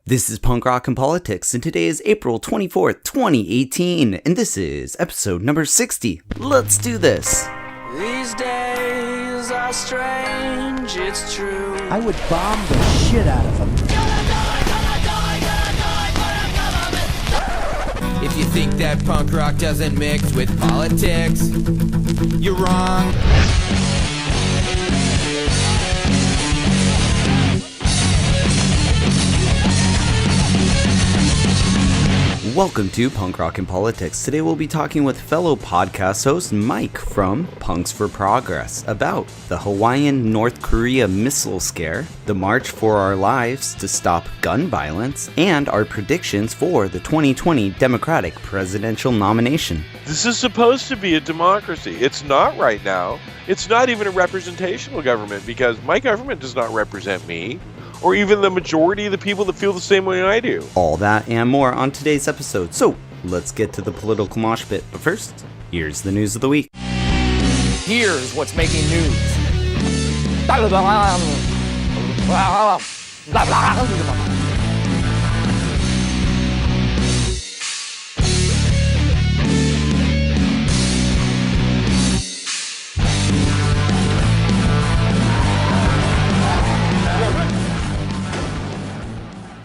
This is Punk Rock and Politics, and today is April 24th, 2018, and this is episode number 60. Let's do this! These days are strange, it's true. I would bomb the shit out of them. If you think that punk rock doesn't mix with politics, you're wrong. Welcome to Punk Rock and Politics. Today we'll be talking with fellow podcast host Mike from Punks for Progress about the Hawaiian-North Korea missile scare, the March for Our Lives to stop gun violence, and our predictions for the 2020 Democratic presidential nomination. This is supposed to be a democracy. It's not right now. It's not even a representational government because my government does not represent me, or even the majority of the people that feel the same way I do. All that and more on today's episode. So let's get to the political mosh pit. But first, here's the news of the week. Here's what's making news.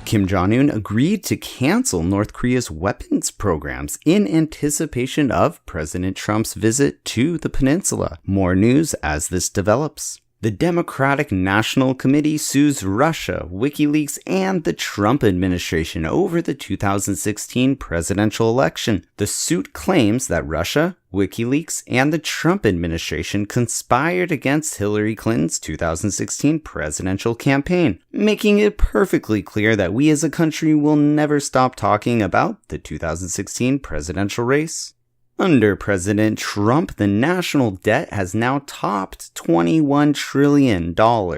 Kim Jong-un agreed to cancel North Korea's weapons programs in anticipation of President Trump's visit to the peninsula. More news as this develops. The Democratic National Committee sues Russia, WikiLeaks, and the Trump administration over the 2016 presidential election. The suit claims that Russia, WikiLeaks, and the Trump administration conspired against Hillary Clinton's 2016 presidential campaign, making it perfectly clear that we as a country will never stop talking about the 2016 presidential race. Under President Trump, the national debt has now topped $21 trillion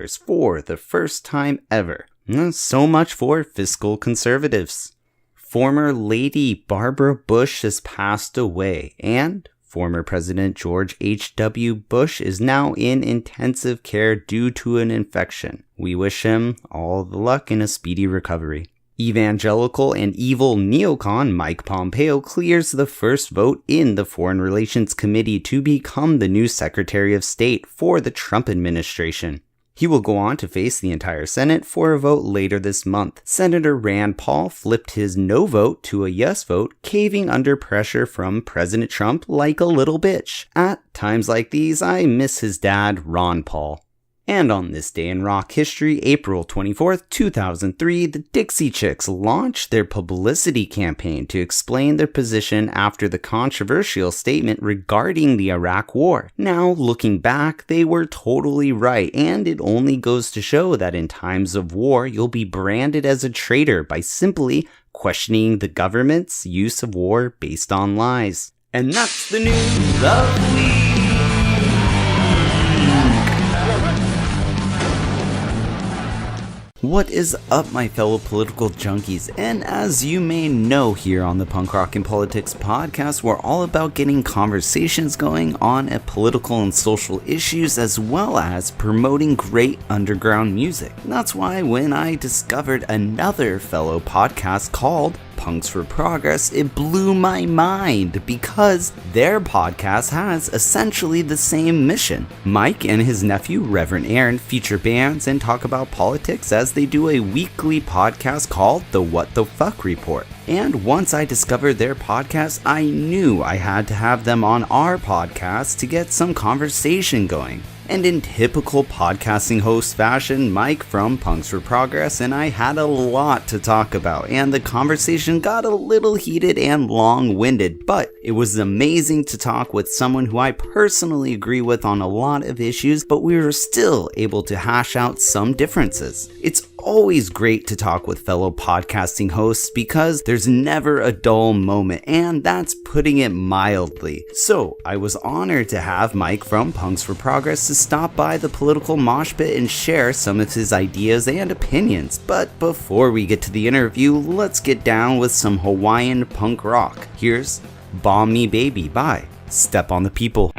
for the first time ever. So much for fiscal conservatives. Former Lady Barbara Bush has passed away, and former President George H.W. Bush is now in intensive care due to an infection. We wish him all the luck in a speedy recovery. Evangelical and evil neocon Mike Pompeo clears the first vote in the Foreign Relations Committee to become the new Secretary of State for the Trump administration. He will go on to face the entire Senate for a vote later this month. Senator Rand Paul flipped his no vote to a yes vote, caving under pressure from President Trump like a little bitch. At times like these, I miss his dad, Ron Paul. And on this day in rock history, April 24th, 2003, the Dixie Chicks launched their publicity campaign to explain their position after the controversial statement regarding the Iraq War. Now, looking back, they were totally right, and it only goes to show that in times of war, you'll be branded as a traitor by simply questioning the government's use of war based on lies. And that's the news of the week. What is up, my fellow political junkies? And as you may know, here on the Punk Rock and Politics podcast, we're all about getting conversations going on at political and social issues, as well as promoting great underground music. And that's why when I discovered another fellow podcast called Punks for Progress, it blew my mind because their podcast has essentially the same mission. Mike and his nephew, Reverend Aaron, feature bands and talk about politics as they do a weekly podcast called The What the Fuck Report. And once I discovered their podcast, I knew I had to have them on our podcast to get some conversation going. And in typical podcasting host fashion, Mike from Punks for Progress and I had a lot to talk about, and the conversation got a little heated and long-winded, but it was amazing to talk with someone who I personally agree with on a lot of issues, but we were still able to hash out some differences. It's always great to talk with fellow podcasting hosts because there's never a dull moment, and that's putting it mildly. So I was honored to have Mike from Punks for Progress to stop by the political mosh pit and share some of his ideas and opinions. But before we get to the interview, let's get down with some Hawaiian punk rock. Here's Bomb Me Baby by Step on the People.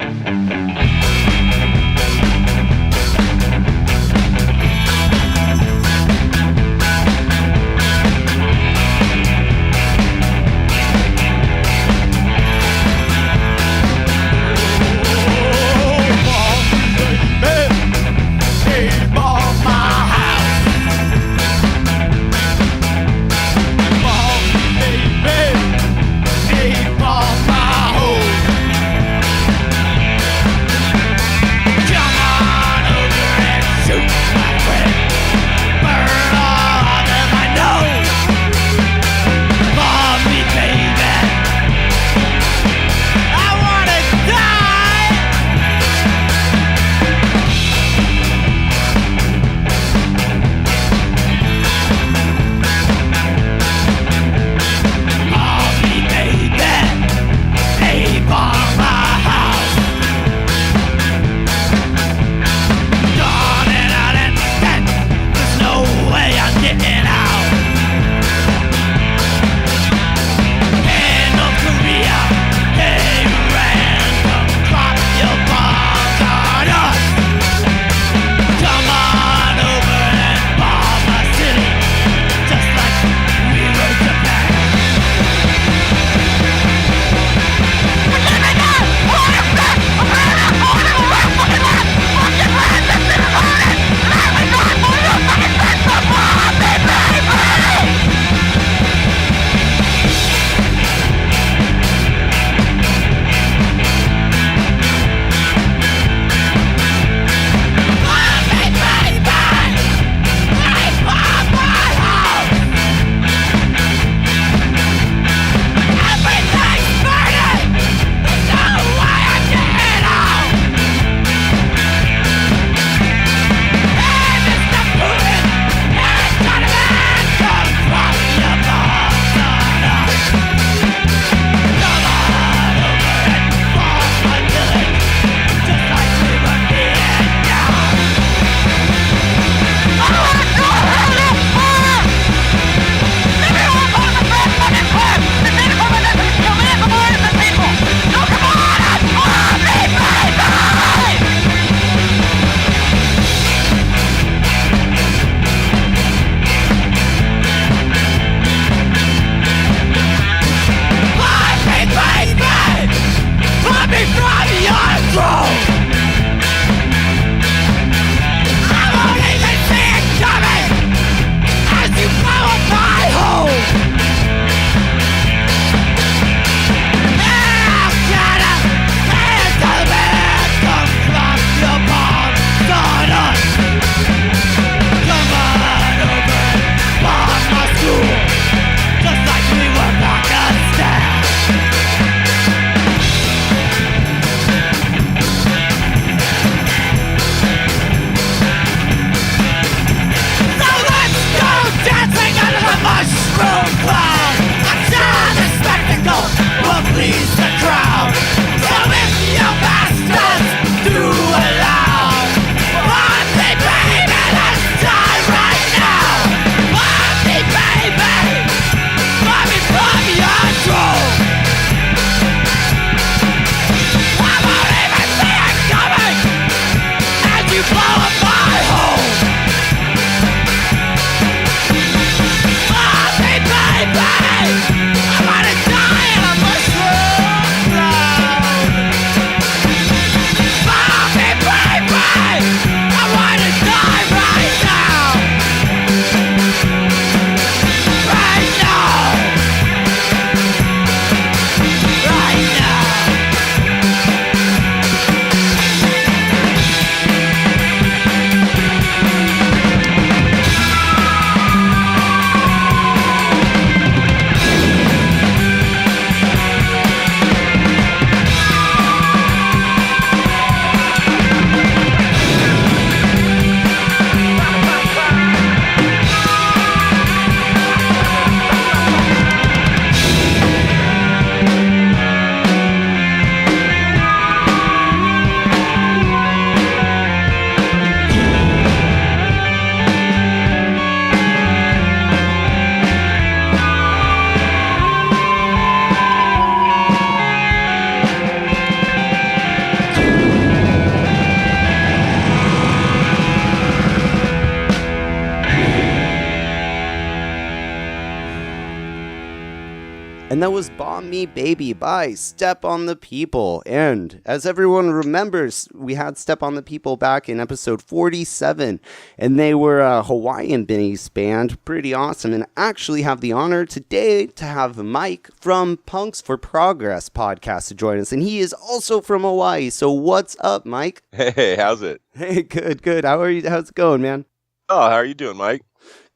And that was Bomb Me Baby by Step on the People. And as everyone remembers, we had Step on the People back in episode 47. And they were a Hawaiian-based band. Pretty awesome. And I actually have the honor today to have Mike from Punks for Progress podcast to join us. And he is also from Hawaii. So what's up, Mike? Hey, how's it? Hey, good. How are you? How's it going, man? Oh, how are you doing, Mike?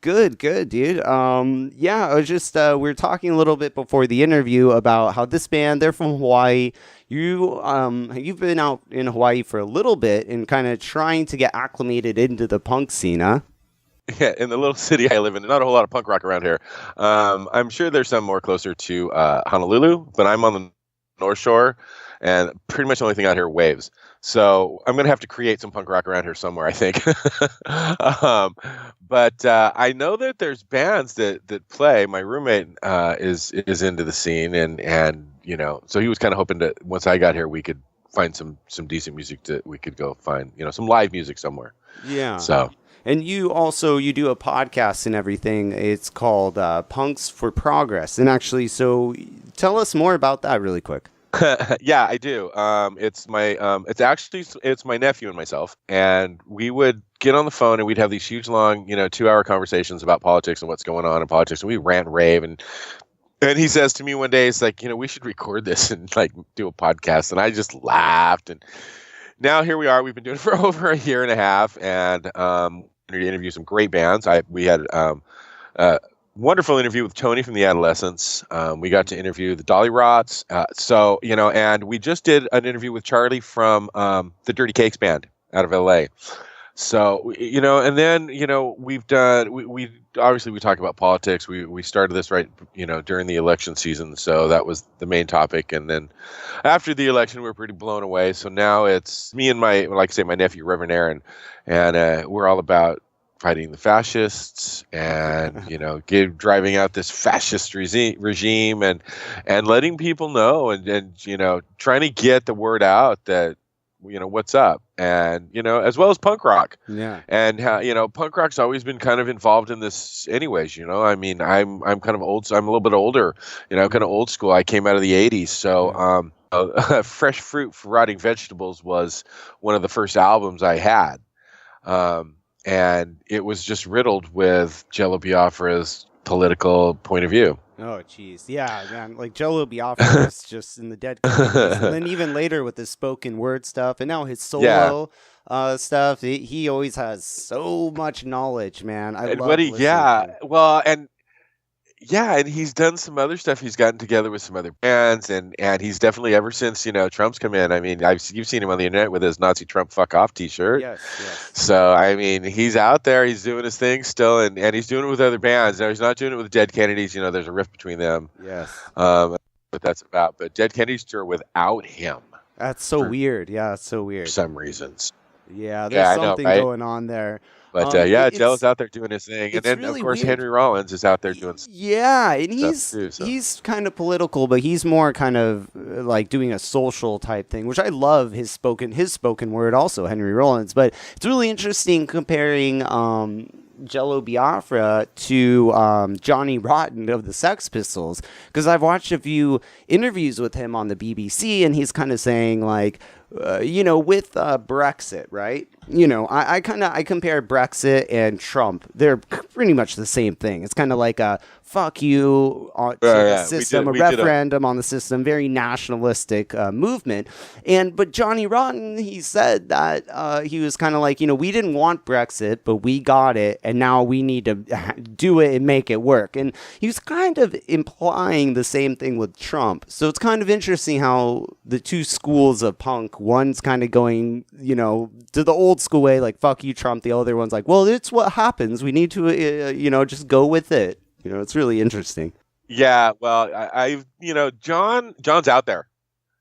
Good, dude. Yeah, I was just, we were talking a little bit before the interview about how this band, they're from Hawaii. You've been out in Hawaii for a little bit and kind of trying to get acclimated into the punk scene, huh? Yeah, in the little city I live in, not a whole lot of punk rock around here. I'm sure there's some more closer to Honolulu, but I'm on the North Shore, and pretty much the only thing out here are waves. So I'm going to have to create some punk rock around here somewhere, I think. But I know that there's bands that play. My roommate is into the scene, and you know, so he was kind of hoping that once I got here, we could find some decent music that we could go find, you know, some live music somewhere. Yeah. So. And you do a podcast and everything. It's called Punks for Progress. And actually, so tell us more about that really quick. Yeah, I do. It's my nephew and myself, and we would get on the phone and we'd have these huge, long, 2-hour conversations about politics and what's going on in politics, and we rant and rave. And he says to me one day, it's like, we should record this and like do a podcast. And I just laughed. And now here we are. We've been doing it for over a year and a half, and to interview some great bands. We had wonderful interview with Tony from the Adolescents. We got to interview the Dolly Rots. And we just did an interview with Charlie from the Dirty Cakes band out of LA. So, and then, we've done, we obviously we talk about politics. We started this right, during the election season. So that was the main topic. And then after the election, we were pretty blown away. So now it's me and my nephew, Reverend Aaron, and we're all about fighting the fascists and, driving out this fascist regime and letting people know and trying to get the word out that, what's up, and, as well as punk rock. Yeah. And, punk rock's always been kind of involved in this anyways, I mean, I'm kind of old, so I'm a little bit older, kind of old school. I came out of the 80s. So, Fresh Fruit for Rotting Vegetables was one of the first albums I had. And it was just riddled with Jello Biafra's political point of view. Oh, geez. Yeah, man. Like, Jello Biafra is just in the dead companies. And then even later with his spoken word stuff, and now his solo stuff, he always has so much knowledge, man. I love listening to him. Well, and he's done some other stuff. He's gotten together with some other bands, and he's definitely, ever since, Trump's come in, I mean, you've seen him on the internet with his Nazi Trump fuck off t-shirt. Yes. So, I mean, he's out there, he's doing his thing still, and he's doing it with other bands. Now, he's not doing it with Dead Kennedys, there's a rift between them. Yes. But that's about, but Dead Kennedys tour without him. That's so weird. Yeah, it's so weird. For some reasons. Yeah, there's something going on there. But Jello's out there doing his thing, and then really, of course, weird. Henry Rollins is out there doing stuff. Yeah, and he's kind of political, but he's more kind of like doing a social type thing, which I love his spoken word also, Henry Rollins. But it's really interesting comparing Jello Biafra to Johnny Rotten of the Sex Pistols, because I've watched a few interviews with him on the BBC, and he's kind of saying like, with Brexit, right? I compare Brexit and Trump. They're pretty much the same thing. It's kind of like a fuck you to the system, a referendum on the system, very nationalistic movement. But Johnny Rotten, he said that he was kind of like, we didn't want Brexit, but we got it, and now we need to do it and make it work. And he was kind of implying the same thing with Trump. So it's kind of interesting how the two schools of punk, one's kind of going, to the old school way, like, fuck you, Trump. The other one's like, well, it's what happens. We need to, just go with it. It's really interesting. Yeah, well, John's out there.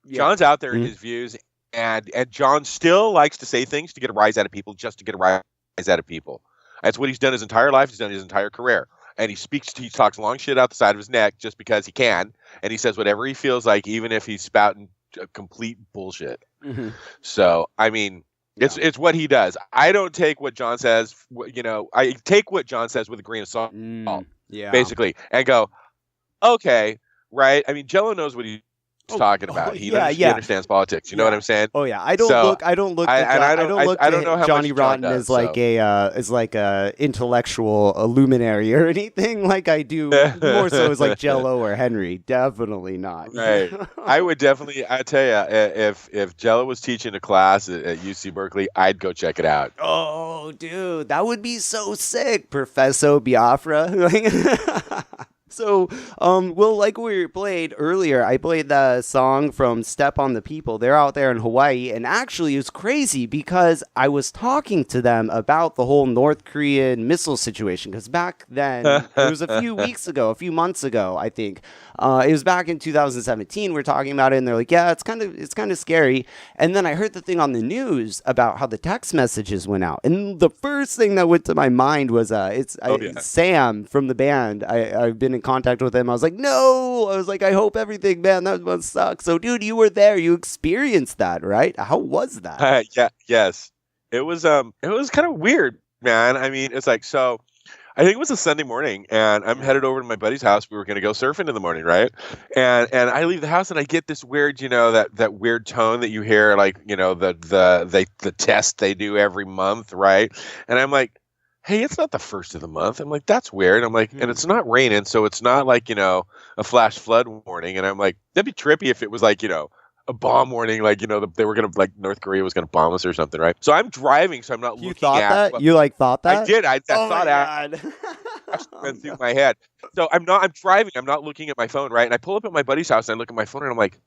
Yeah. John's out there in his views, and John still likes to say things to get a rise out of people, just to get a rise out of people. That's what he's done his entire life. He's done his entire career. And he talks long shit out the side of his neck just because he can, and he says whatever he feels like, even if he's spouting complete bullshit. Mm-hmm. So, I mean, it's what he does. I don't take what John says, I take what John says with a grain of salt, basically, and go, okay, right? I mean, Jello knows what he's talking about. He understands politics. You know what I'm saying? Oh yeah, I don't look at Johnny Rotten as like a intellectual luminary or anything like I do. More so as like Jello or Henry. Definitely not. Right. I would definitely. I tell you, if Jello was teaching a class at UC Berkeley, I'd go check it out. Oh, dude, that would be so sick, Professor Biafra. So, like we played earlier, I played the song from Step on the People. They're out there in Hawaii, and actually it was crazy because I was talking to them about the whole North Korean missile situation, because back then, it was a few months ago, I think. It was back in 2017, we were talking about it, and they're like, yeah, it's kind of scary. And then I heard the thing on the news about how the text messages went out. And the first thing that went to my mind was, Sam from the band. I've been in contact with him. I was like, no, I hope everything, man, that must suck. So, dude, you were there. You experienced that, right? How was that? Yes. It was kind of weird, man. I mean, it's like, so I think it was a Sunday morning, and I'm headed over to my buddy's house. We were going to go surfing in the morning, right? And I leave the house, and I get this weird, that weird tone that you hear, like, the test they do every month, right? And I'm like, hey, it's not the first of the month. I'm like, that's weird. I'm like, and it's not raining, so it's not like, a flash flood warning. And I'm like, that'd be trippy if it was like, a bomb warning, like, they were going to, like, North Korea was going to bomb us or something, right? So I'm driving, so I'm not looking at... You thought that? You, thought that? I did. I thought that went through my head. So I'm driving. I'm not looking at my phone, right? And I pull up at my buddy's house, and I look at my phone, and I'm like,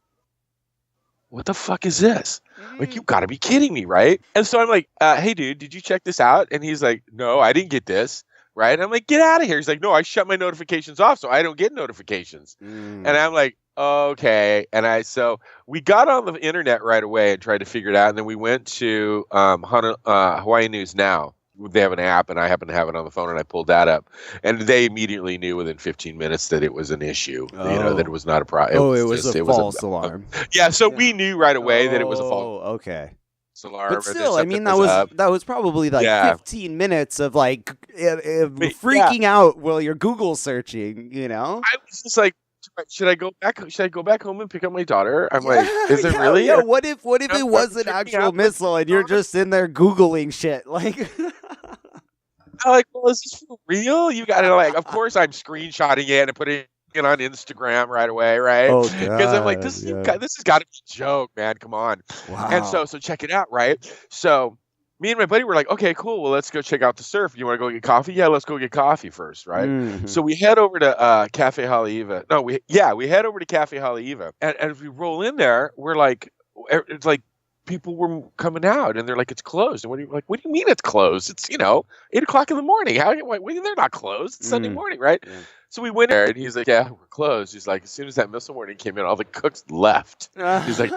what the fuck is this? Like, you got to be kidding me, right? And so I'm like, hey, dude, did you check this out? And he's like, no, I didn't get this. Right? And I'm like, get out of here. He's like, no, I shut my notifications off, so I don't get notifications. And I'm like, okay. And so we got on the internet right away and tried to figure it out. And then we went to Hawaii News Now. They have an app, and I happen to have it on the phone, and I pulled that up. And they immediately knew within 15 minutes that it was an issue, that it was not a problem. It was a false alarm. We knew right away that it was a false okay. alarm. But still, I mean, that was probably like 15 minutes of like freaking out while you're Google searching, I was just like, should I go back home and pick up my daughter? I'm like, is it really? Yeah. What if it was an actual missile and you're just in there Googling shit? Like, I'm like, well, is this for real? You got to, like, of course I'm screenshotting it and putting it on Instagram right away, right? Oh, because I'm like, this has got to be a joke, man. Come on. Wow. And so check it out, right? So me and my buddy were like, okay, cool. Well, let's go check out the surf. You want to go get coffee? Yeah, let's go get coffee first, right? Mm-hmm. So we head over to Cafe Haleiwa. No, we head over to Cafe Haleiwa. And as we roll in there, we're like, it's like people were coming out, and they're like, it's closed. And what do you mean it's closed? It's, 8:00 in the morning. They're not closed. It's Sunday morning, right? Yeah. So we went there, and he's like, yeah, we're closed. He's like, as soon as that missile warning came in, all the cooks left. He's like,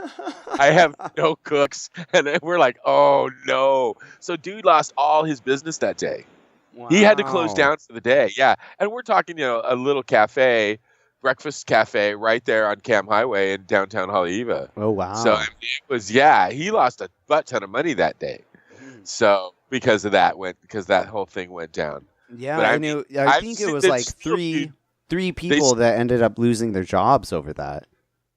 I have no cooks. And then we're like, oh, no. So dude lost all his business that day. Wow. He had to close down for the day. Yeah. And we're talking, a little breakfast cafe right there on Cam Highway in downtown Haleiwa. Oh, wow. So I mean, it was, he lost a butt ton of money that day. So because of that that whole thing went down. Yeah, but I think it was like three people that ended up losing their jobs over that.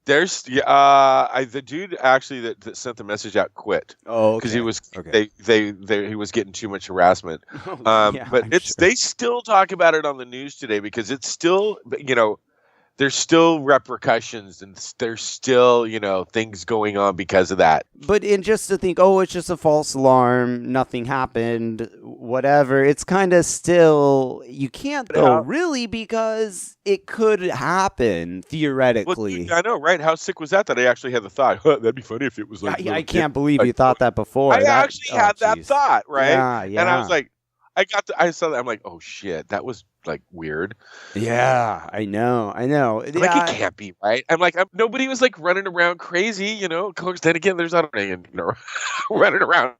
There's the dude actually that sent the message out quit. Oh, okay. Because he was he was getting too much harassment. They still talk about it on the news today because it's still there's still repercussions and there's still, things going on because of that. But just to think, it's just a false alarm, nothing happened, whatever, it's kind of still, you can't though, really, because it could happen, theoretically. Well, I know, right? How sick was that I actually had the thought, that'd be funny if it was like... I can't believe you thought that before. I actually had that thought, right? Yeah. And I was like, I saw that, I'm like, oh shit, that was like weird. Yeah, I know. Like, it can't be, right? I'm like, nobody was like running around crazy, Cause then again, there's not running around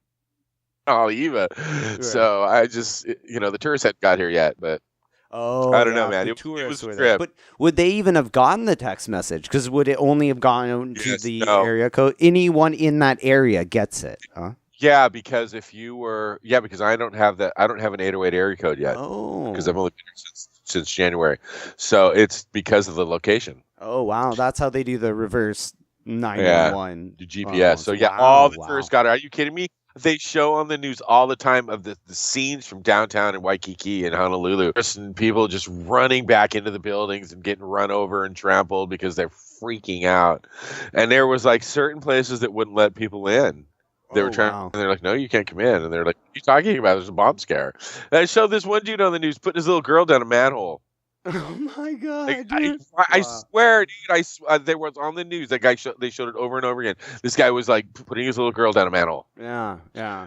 Haleiwa. Right. So I just, the tourists hadn't got here yet, but I don't know, man. It was a trip. But would they even have gotten the text message? Because would it only have gone to the area code? Anyone in that area gets it, huh? Yeah, because because I don't have an 808 area code yet. Oh. Because I've only been here since January. So it's because of the location. Oh, wow. That's how they do the reverse 911. The GPS. So wow, all the wow. tourists got it. Are you kidding me? They show on the news all the time of the scenes from downtown in Waikiki and Honolulu. And people just running back into the buildings and getting run over and trampled because they're freaking out. And there was like certain places that wouldn't let people in. They were trying, and they're like, "No, you can't come in." And they're like, "What are you talking about? There's a bomb scare." And I showed this one dude on the news putting his little girl down a manhole. Oh my God! Like, dude. I swear, dude, there was on the news. That guy they showed it over and over again. This guy was like putting his little girl down a manhole. Yeah.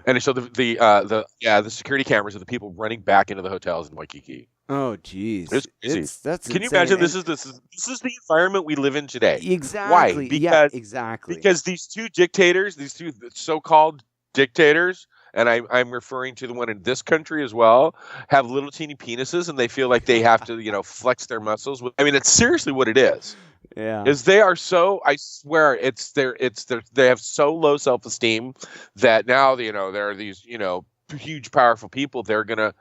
And it showed the security cameras of the people running back into the hotels in Waikiki. Oh, geez. It's crazy. That's Can you insane. imagine? This is the environment we live in today. Exactly. Why? Exactly. Because these two dictators, these two so-called dictators, and I'm referring to the one in this country as well, have little teeny penises, and they feel like they have to, flex their muscles. I mean, it's seriously what it is. Yeah. Is they are so, I swear, they have so low self-esteem that now, there are these, huge, powerful people. They're gonna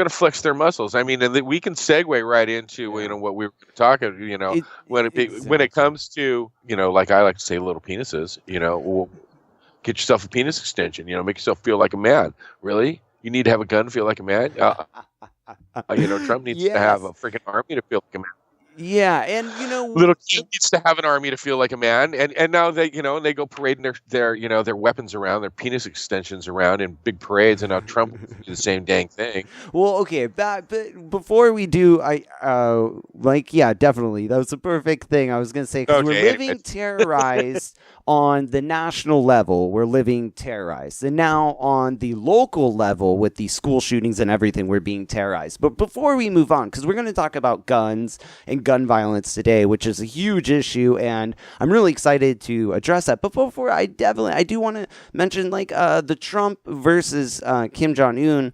flex their muscles. I mean, and we can segue right into what we were talking. When it comes to like I like to say, little penises. Get yourself a penis extension. Make yourself feel like a man. Really, you need to have a gun to feel like a man. Trump needs to have a freaking army to feel like a man. Yeah, and little kid needs to have an army to feel like a man, and now they they go parading their weapons around, their penis extensions around in big parades, and now Trump will do the same dang thing. Well, okay, but before we do, definitely, that was the perfect thing I was gonna say, because we're living terrorized on the national level. We're living terrorized, and now on the local level with the school shootings and everything, we're being terrorized. But before we move on, because we're going to talk about guns and gun violence today, which is a huge issue, and I'm really excited to address that. But before I do want to mention the Trump versus Kim Jong-un.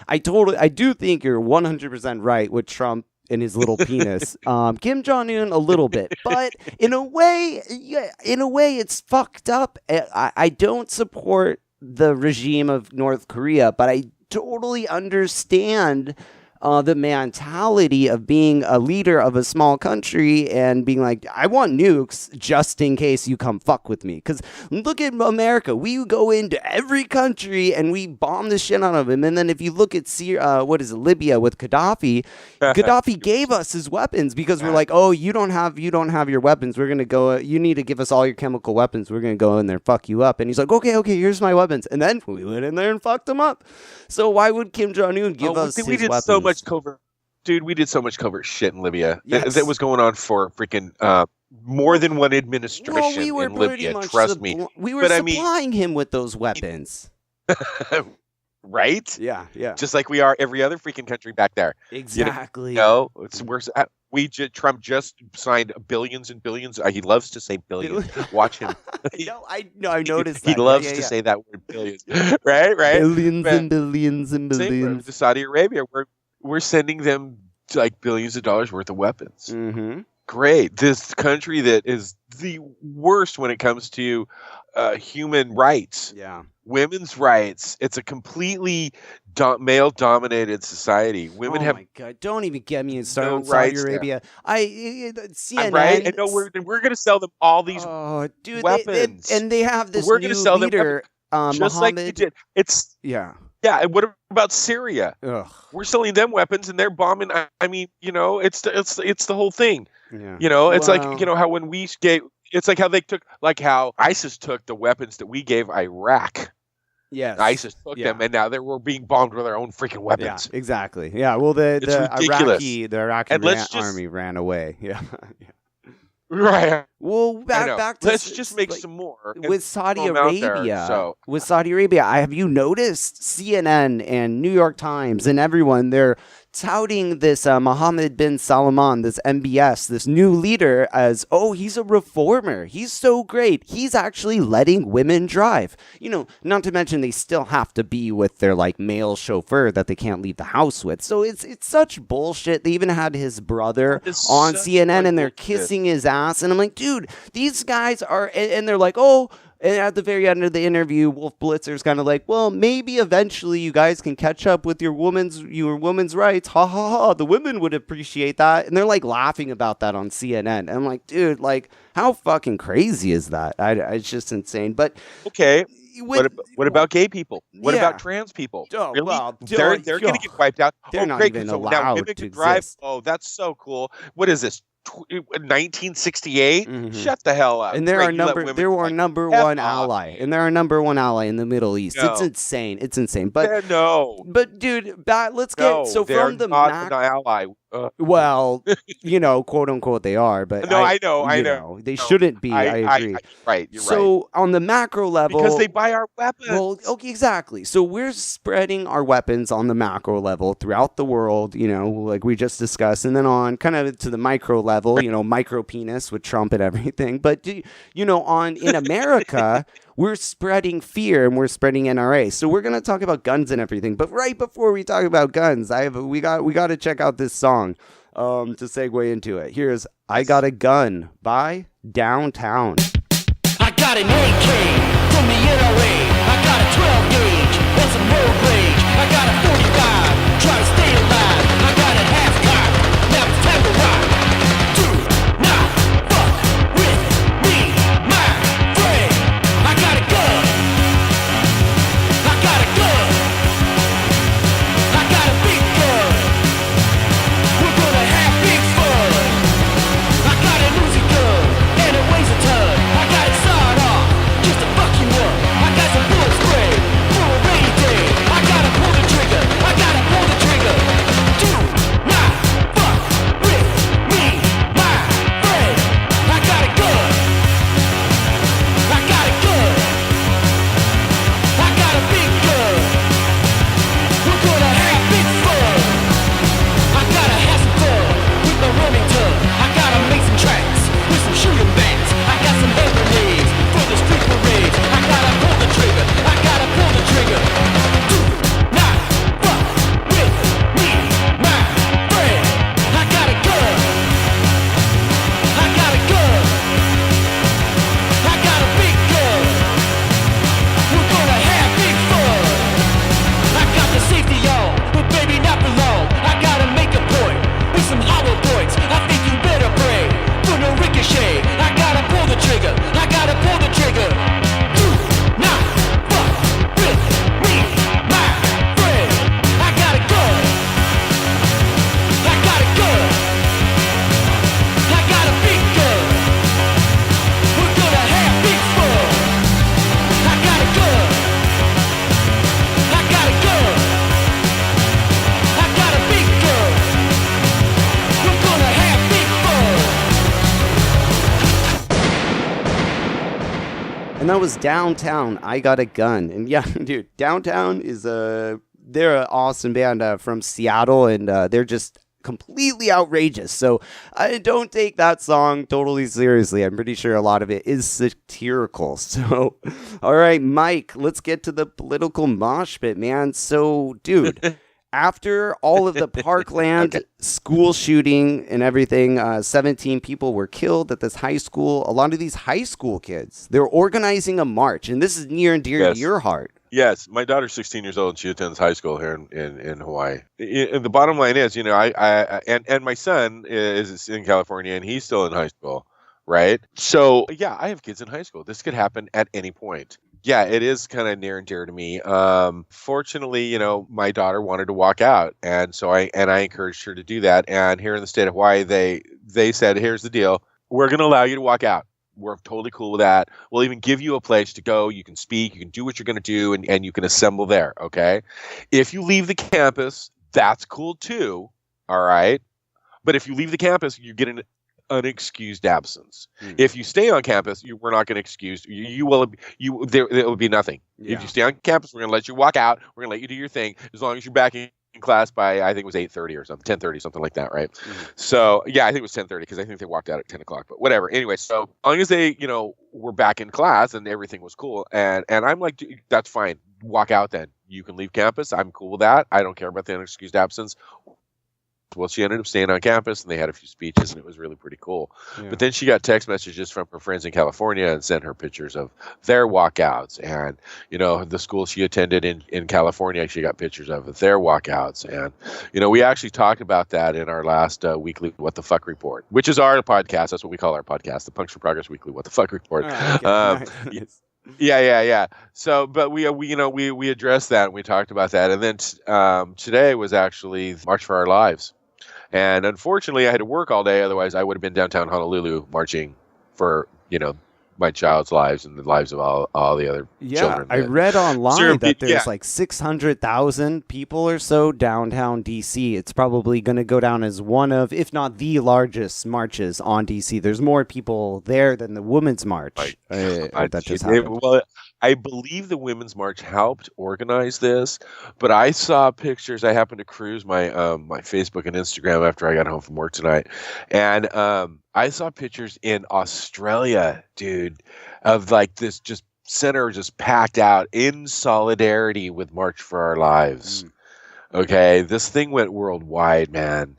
I do think you're 100% right with Trump and his little penis. Kim Jong-un a little bit, but in a way it's fucked up. I don't support the regime of North Korea, but I totally understand the mentality of being a leader of a small country and being like, I want nukes just in case you come fuck with me. Because look at America. We go into every country and we bomb the shit out of them. And then if you look at Libya with Gaddafi, Gaddafi gave us his weapons because we're like, oh, you don't have your weapons. We're going to go, you need to give us all your chemical weapons. We're going to go in there and fuck you up. And he's like, okay, here's my weapons. And then we went in there and fucked them up. So why would Kim Jong-un give us his weapons? So much covert, dude. We did so much covert shit in Libya. Yes. That was going on for freaking more than one administration in Libya. Trust me. We were supplying him with those weapons, right? Yeah. Just like we are every other freaking country back there. Exactly. It's worse. Trump just signed billions and billions. He loves to say billions. Watch him. I noticed that. He loves to say that word billions. Right? Billions and billions and billions. To Saudi Arabia, we're sending them like billions of dollars worth of weapons. Mm-hmm. Great. This country that is the worst when it comes to human rights. Yeah. Women's rights. It's a completely male-dominated society. Women have. Oh my God! Don't even get me started on Saudi Arabia. CNN. Right? And no, we're going to sell them all these weapons, and they have this we're new going to sell leader, them just Mohammed. like we did. It's yeah. And what about Syria? Ugh. We're selling them weapons, and they're bombing. I mean, it's the whole thing. Yeah. It's like how when we gave. It's like how they took, like how ISIS took the weapons that we gave Iraq. Yes. ISIS took them, and now we're being bombed with our own freaking weapons. Yeah, exactly. Yeah. Well, the Iraqi army ran away. Yeah. Right. Well, back to let's just make some more with Saudi Arabia. With Saudi Arabia, have you noticed CNN and New York Times and everyone? They're touting this Mohammed bin Salman, this MBS, this new leader as, oh, he's a reformer. He's so great. He's actually letting women drive. Not to mention they still have to be with their male chauffeur that they can't leave the house with. So it's such bullshit. They even had his brother on CNN and they're kissing his ass. And I'm like, dude, these guys are, and they're like, oh, And at the very end of the interview, Wolf Blitzer's kind of like, well, maybe eventually you guys can catch up with your women's rights. Ha ha ha. The women would appreciate that. And they're like laughing about that on CNN. And I'm like, dude, like, how fucking crazy is that? It's just insane. But okay. What about gay people? What about trans people? Oh, really? Well, they're going to get wiped out. They're not great. even So allowed now women to can drive. exist. Oh, that's so cool. What is this? 1968? Shut the hell up. And they're our number one ally. And they're our number one ally in the Middle East. No. It's insane. It's insane. But no. But dude, let's get from the not an ally. Well, quote unquote, they are. But no, I know. They shouldn't be. I agree. Right. You're right. So on the macro level, because they buy our weapons. Well, okay, exactly. So we're spreading our weapons on the macro level throughout the world. Like we just discussed, and then on kind of to the micro level, micro penis with Trump and everything. But in America, we're spreading fear and we're spreading NRA. So we're gonna talk about guns and everything. But right before we talk about guns, we got to check out this song to segue into it. Here's "I Got a Gun" by Downtown. I got an AK from the NRA. I got a 12 gauge and some road rage. I got a 45, try to stay alive. I got a half cock, now it's time to rock. Do not fuck with me, my friend. I got a gun. I got a gun. I got a big gun. We're gonna have big fun. I got an Uzi gun and it weighs a ton. I got it sawed off just to fuck you up. I got some bullet spray for a rainy day. I gotta pull the trigger. I gotta pull the trigger. Do not fuck with me, my friend. I got a gun. I got a gun. I got a big gun. We're gonna have big fun. I gotta have some fun with my Remington. I gotta make some tracks with some shooting bats. I got some hand grenades for the street parades. I gotta pull the trigger. I gotta pull the trigger. Do not fuck with me, my friend. I got a gun. I got a gun. I got a big gun. We're gonna have big fun. I got the safety on, but baby not for long. I gotta make a point with some hollow points. I think you better pray for no ricochet. I gotta pull the trigger. I gotta pull the trigger. Do not fuck with me, my friend. I got a gun. I got a gun. I got a big gun. We're gonna have big fun. I got a gun. I got a gun. I got a big gun. We're gonna have big fun. And that was Downtown, I Got a Gun. And yeah, dude, Downtown is they're an awesome band from Seattle, and they're just completely outrageous. So I don't take that song totally seriously. I'm pretty sure a lot of it is satirical. So, all right, Mike, let's get to the political mosh pit, man. So, dude, after all of the Parkland school shooting and everything, 17 people were killed at this high school. A lot of these high school kids, they're organizing a march, and this is near and dear to your heart. Yes, my daughter's 16 years old and she attends high school here in Hawaii. And the bottom line is, and my son is in California and he's still in high school, right? So yeah, I have kids in high school. This could happen at any point. Yeah, it is kind of near and dear to me. Fortunately, my daughter wanted to walk out, and so I encouraged her to do that. And here in the state of Hawaii, they said, "Here's the deal: we're going to allow you to walk out. We're totally cool with that. We'll even give you a place to go. You can speak. You can do what you're going to do, and you can assemble there. Okay? If you leave the campus, that's cool too. All right. But if you leave the campus, you get an unexcused absence. If you stay on campus, we're not going to excuse you. There will be nothing. Yeah. If you stay on campus, we're going to let you walk out. We're going to let you do your thing as long as you're back in class by, I think it was 8:30 or something, 10:30, something like that, right? So yeah, I think it was 10:30 because I think they walked out at 10 o'clock. But whatever. Anyway, so as long as they were back in class and everything was cool, and I'm like, that's fine. Walk out then. You can leave campus. I'm cool with that. I don't care about the unexcused absence. Well, she ended up staying on campus, and they had a few speeches, and it was really pretty cool. Yeah. But then she got text messages from her friends in California and sent her pictures of their walkouts. And, the school she attended in California, she got pictures of their walkouts. And, we actually talked about that in our last weekly What the Fuck Report, which is our podcast. That's what we call our podcast, the Punks for Progress Weekly What the Fuck Report. Okay. Nice. Yeah. So, but we addressed that, and we talked about that. And then today was actually March for Our Lives. And unfortunately, I had to work all day. Otherwise, I would have been downtown Honolulu marching for, my child's lives and the lives of all the other children. I read online that there's like 600,000 people or so downtown D.C. It's probably going to go down as one of, if not the largest marches on D.C. There's more people there than the Women's March. That just happened. Well, I believe the Women's March helped organize this, but I saw pictures. I happened to cruise my my Facebook and Instagram after I got home from work tonight, and I saw pictures in Australia, dude, of like this just center just packed out in solidarity with March for Our Lives. Okay, this thing went worldwide, man.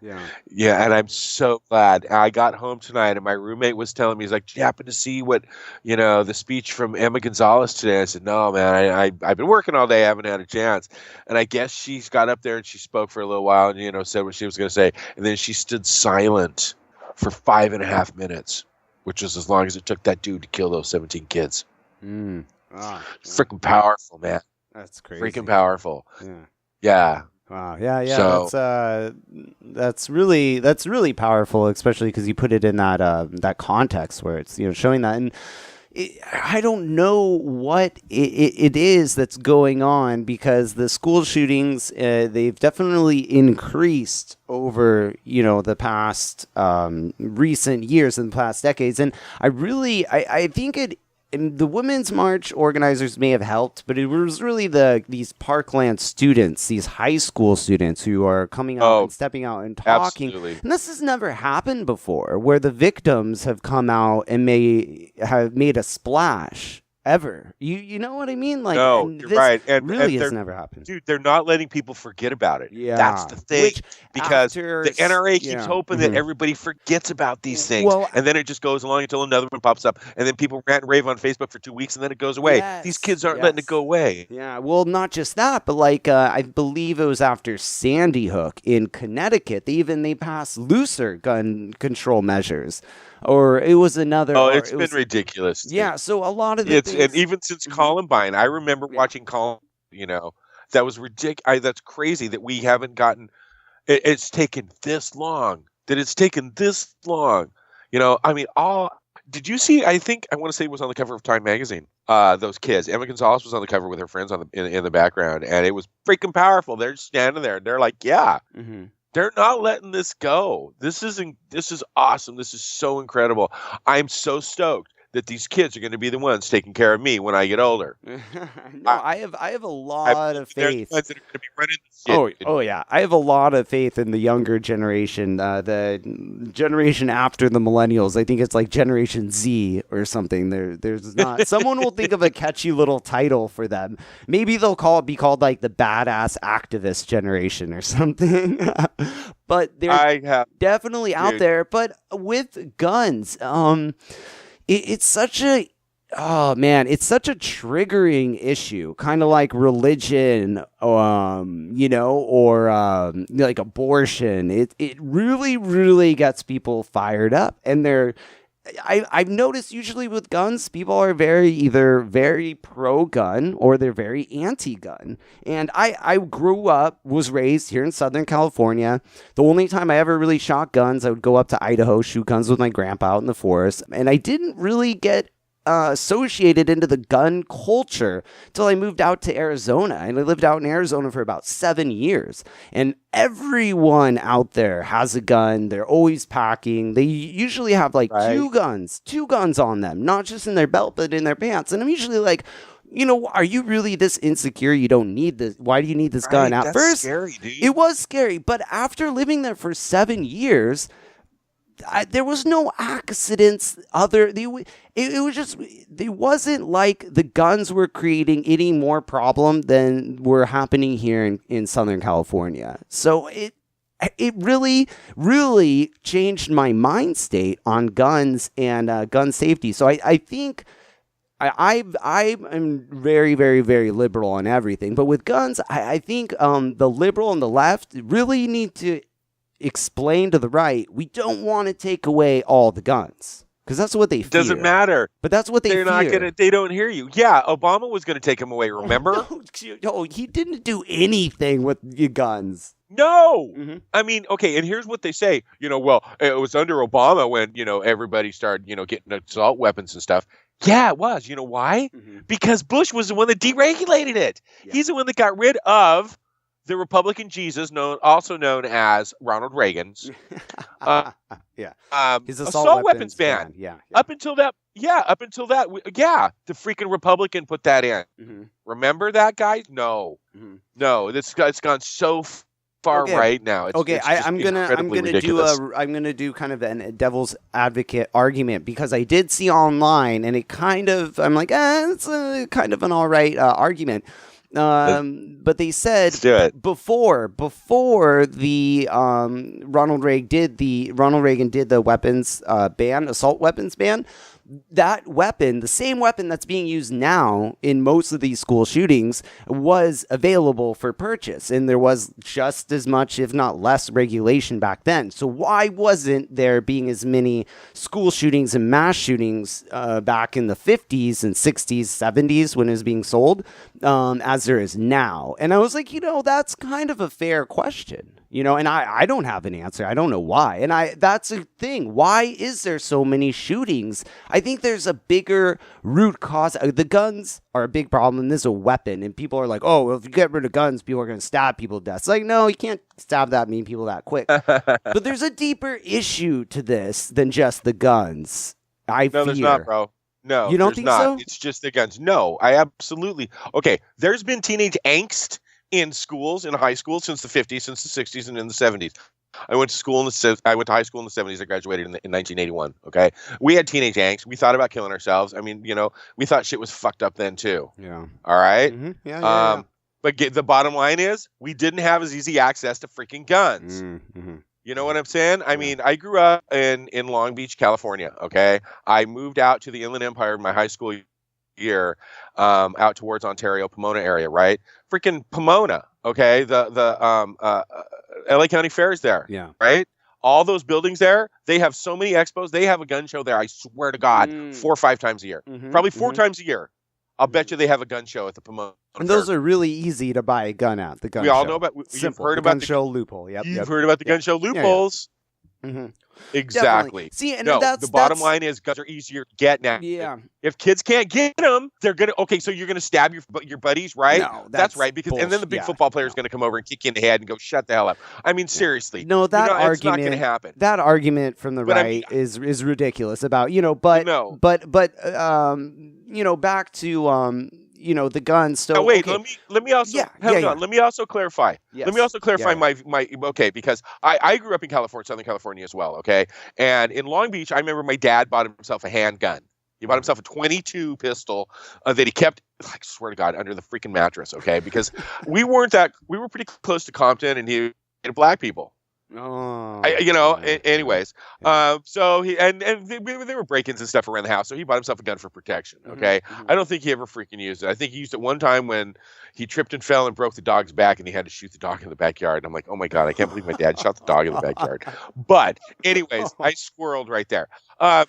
Yeah, and I'm so glad. I got home tonight, and my roommate was telling me, he's like, "Did you happen to see what, the speech from Emma Gonzalez today?" I said, "No, man. I've been working all day. I haven't had a chance." And I guess she's got up there and she spoke for a little while and said what she was going to say, and then she stood silent for 5.5 minutes, which is as long as it took that dude to kill those 17 kids. Freaking powerful, man. That's crazy. Freaking powerful. Yeah. Wow. Yeah. So, that's really powerful, especially because you put it in that context where it's showing that. And I don't know what it is that's going on, because the school shootings they've definitely increased over the past recent years and the past decades, and I think the Women's March organizers may have helped, but it was really these Parkland students, these high school students who are coming out and stepping out and talking. Absolutely. And this has never happened before, where the victims have come out and have made a splash. Ever. You know what I mean? Like, no, you're right. And really has never happened. Dude, they're not letting people forget about it. Yeah. That's the thing. Because the NRA keeps hoping that everybody forgets about these things. And then it just goes along until another one pops up. And then people rant and rave on Facebook for 2 weeks, and then it goes away. Yes, these kids aren't letting it go away. Yeah, well, not just that, but like I believe it was after Sandy Hook in Connecticut, they passed looser gun control measures. Or it was another. Oh, it's been ridiculous. Yeah, so a lot of the things, and even since Columbine, I remember watching Columbine. That was ridiculous. That's crazy that we haven't gotten. It's taken this long. Did you see? I want to say it was on the cover of Time magazine. Those kids. Emma Gonzalez was on the cover with her friends in the background, and it was freaking powerful. They're standing there, and they're like, "Yeah." Mm-hmm. They're not letting this go. This is awesome. This is so incredible. I'm so stoked that these kids are going to be the ones taking care of me when I get older. I have a lot of faith. They're the ones that are going to be running this shit. Oh yeah. I have a lot of faith in the younger generation, the generation after the millennials. I think it's like Generation Z or something. There's not. Someone will think of a catchy little title for them. Maybe they'll be called like the badass activist generation or something. But they're definitely out there. But with guns, it's such a triggering issue, kind of like religion, or like abortion. It really, really gets people fired up, and I've noticed usually with guns, people are either very pro-gun or they're very anti-gun. And I was raised here in Southern California. The only time I ever really shot guns, I would go up to Idaho, shoot guns with my grandpa out in the forest. And I didn't really get associated into the gun culture until I moved out to Arizona. And I lived out in Arizona for about 7 years. And everyone out there has a gun. They're always packing. They usually have like two guns on them, not just in their belt, but in their pants. And I'm usually like, are you really this insecure? You don't need this. Why do you need this gun? At first, scary, dude. It was scary. But after living there for 7 years, there was no accidents. It wasn't like the guns were creating any more problem than were happening here in Southern California. So it really, really changed my mind state on guns and gun safety. So I think I'm very, very, very liberal on everything. But with guns, I think the liberal and the left really need to explain to the right, we don't want to take away all the guns. Because that's what they fear. Doesn't matter. But that's what they fear. Not gonna. They don't hear you. Yeah, Obama was going to take them away. Remember? No, he didn't do anything with your guns. No. I mean, okay. And here's what they say. Well, it was under Obama when everybody started getting assault weapons and stuff. Yeah, it was. You know why? Because Bush was the one that deregulated it. Yeah. He's the one that got rid of the Republican Jesus, also known as Ronald Reagan's his assault weapons ban. Yeah. Up until that, the freaking Republican put that in. Remember that, guys? No, it's gone so far right now. I'm gonna do kind of a devil's advocate argument, because I did see online, and I'm like, it's kind of an all right argument. But they said before the Ronald Reagan did the weapons ban, assault weapons ban, that weapon, the same weapon that's being used now in most of these school shootings, was available for purchase, and there was just as much, if not less, regulation back then. So why wasn't there being as many school shootings and mass shootings back in the 50s and 60s, 70s when it was being sold as there is now? And I was like, that's kind of a fair question. And I don't have an answer. I don't know why. And that's a thing. Why is there so many shootings? I think there's a bigger root cause. The guns are a big problem. This is a weapon. And people are like, oh, well, if you get rid of guns, people are going to stab people to death. It's like, no, you can't stab that many people that quick. But there's a deeper issue to this than just the guns. No, there's not, bro. No, you don't think not. So? It's just the guns. No, I absolutely. Okay, there's been teenage angst in schools, in high school, since the 50s, since the 60s, and in the 70s. I went to high school in the 70s. I graduated in 1981. Okay, we had teenage angst. We thought about killing ourselves. I mean, we thought shit was fucked up then too. Yeah. All right. Yeah. But the bottom line is, we didn't have as easy access to freaking guns. You know what I'm saying? I mean, I grew up in Long Beach, California. Okay, I moved out to the Inland Empire in my high school year, out towards Ontario, Pomona area, right? Freaking Pomona, okay? The LA County Fair is there, right? All those buildings there, they have so many expos. They have a gun show there, I swear to God, 4 or 5 times a year. Probably 4 times a year. I'll bet you they have a gun show at the Pomona And Fair. those are really easy to buy a gun at, the gun show. We all know about, you've heard about gun show loophole. You've heard about the gun show loopholes. Exactly. Definitely. See, and the bottom line is, guns are easier to get now. Yeah. If kids can't get them, they're gonna. Okay, so you're gonna stab your buddies, right? No, that's right. Because and then the big football player is gonna come over and kick you in the head and go, "Shut the hell up." I mean, seriously. No, that argument. It's not gonna happen. That argument from the right is ridiculous. About but back to the guns. So wait, let me also let me also clarify. Yes. Let me also clarify my because I grew up in California, Southern California as well. Okay, and in Long Beach, I remember my dad bought himself a handgun. He bought himself a .22 pistol that he kept, I swear to God, under the freaking mattress. Okay, because we were pretty close to Compton, and he hated black people. Oh, anyways, so he and there were break-ins and stuff around the house, so he bought himself a gun for protection. Okay, I don't think he ever freaking used it. I think he used it one time when he tripped and fell and broke the dog's back, and he had to shoot the dog in the backyard. And I'm like, oh my God, I can't believe my dad shot the dog in the backyard. But anyways, I squirreled right there. But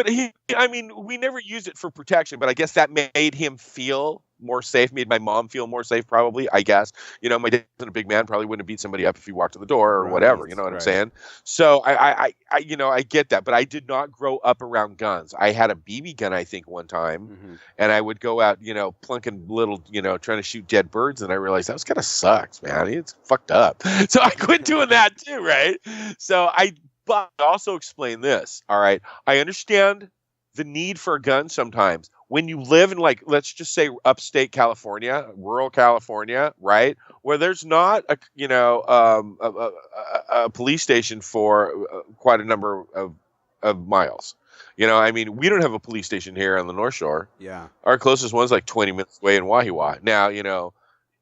we never used it for protection, but I guess that made him feel more safe, made my mom feel more safe, probably, I guess. My dad wasn't a big man, probably wouldn't have beat somebody up if he walked to the door or whatever, you know what I'm saying? So I get that, but I did not grow up around guns. I had a BB gun, I think, one time, and I would go out, plunking little, trying to shoot dead birds, and I realized that was kind of sucks, man. It's fucked up. So I quit doing that too, right? But I also explain this, all right? I understand the need for a gun sometimes. When you live in, like, let's just say upstate California, rural California, right, where there's not a police station for quite a number of miles. We don't have a police station here on the North Shore. Yeah. Our closest one's like 20 minutes away in Wahiwa. Now,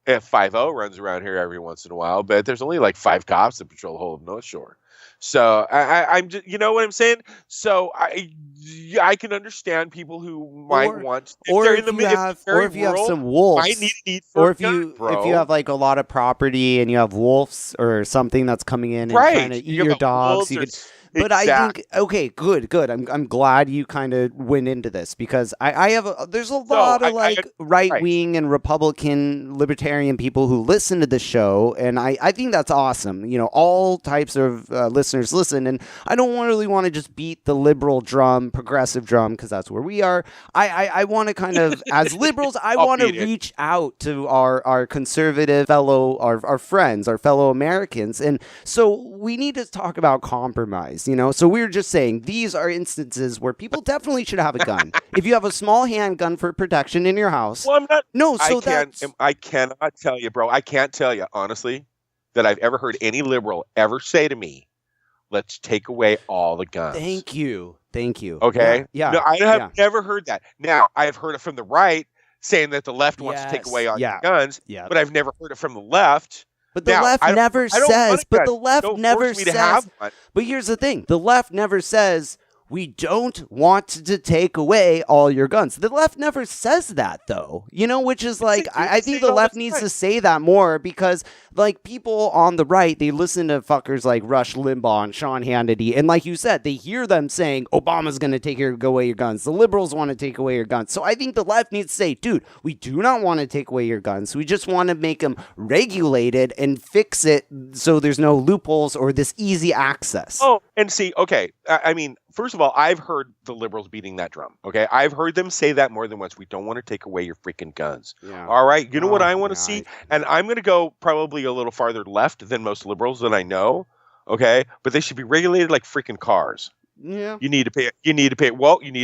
if 5-0 runs around here every once in a while, but there's only like 5 cops that patrol the whole of North Shore. So I'm just, you know what I'm saying? So I can understand people who might want, if you have some wolves, might need or if you have like a lot of property and you have wolves or something that's coming in and trying to eat your dogs, you could. But I think, okay, good. I'm glad you kind of went into this because there's a lot of right wing and Republican libertarian people who listen to the show, and I think that's awesome. You know, all types of listeners listen, and I don't really want to just beat the liberal drum, progressive drum, because that's where we are. I want to kind of, as liberals, I want to reach out to our conservative our friends, our fellow Americans, and so we need to talk about compromise. You know, so we were just saying these are instances where people definitely should have a gun. If you have a small handgun for protection in your house, well, I'm not. No, so I cannot tell you, bro. I can't tell you honestly that I've ever heard any liberal ever say to me, "Let's take away all the guns." Thank you. Okay. Yeah. No, I have never heard that. Now I have heard it from the right saying that the left wants to take away all your guns. Yeah. But I've never heard it from the left. But the left never says, but here's the thing. The left never says, we don't want to take away all your guns. The left never says that, though, you know, which is like, I think the left needs to say that more because, like, people on the right, they listen to fuckers like Rush Limbaugh and Sean Hannity. And like you said, they hear them saying, Obama's going to go away your guns. The liberals want to take away your guns. So I think the left needs to say, dude, we do not want to take away your guns. We just want to make them regulated and fix it so there's no loopholes or this easy access. Oh, and see, okay, I mean, first of all, I've heard the liberals beating that drum, okay? I've heard them say that more than once. We don't want to take away your freaking guns. Yeah. All right? You know what I want to see? And I'm going to go probably a little farther left than most liberals that I know, okay? But they should be regulated like freaking cars. Yeah. You need to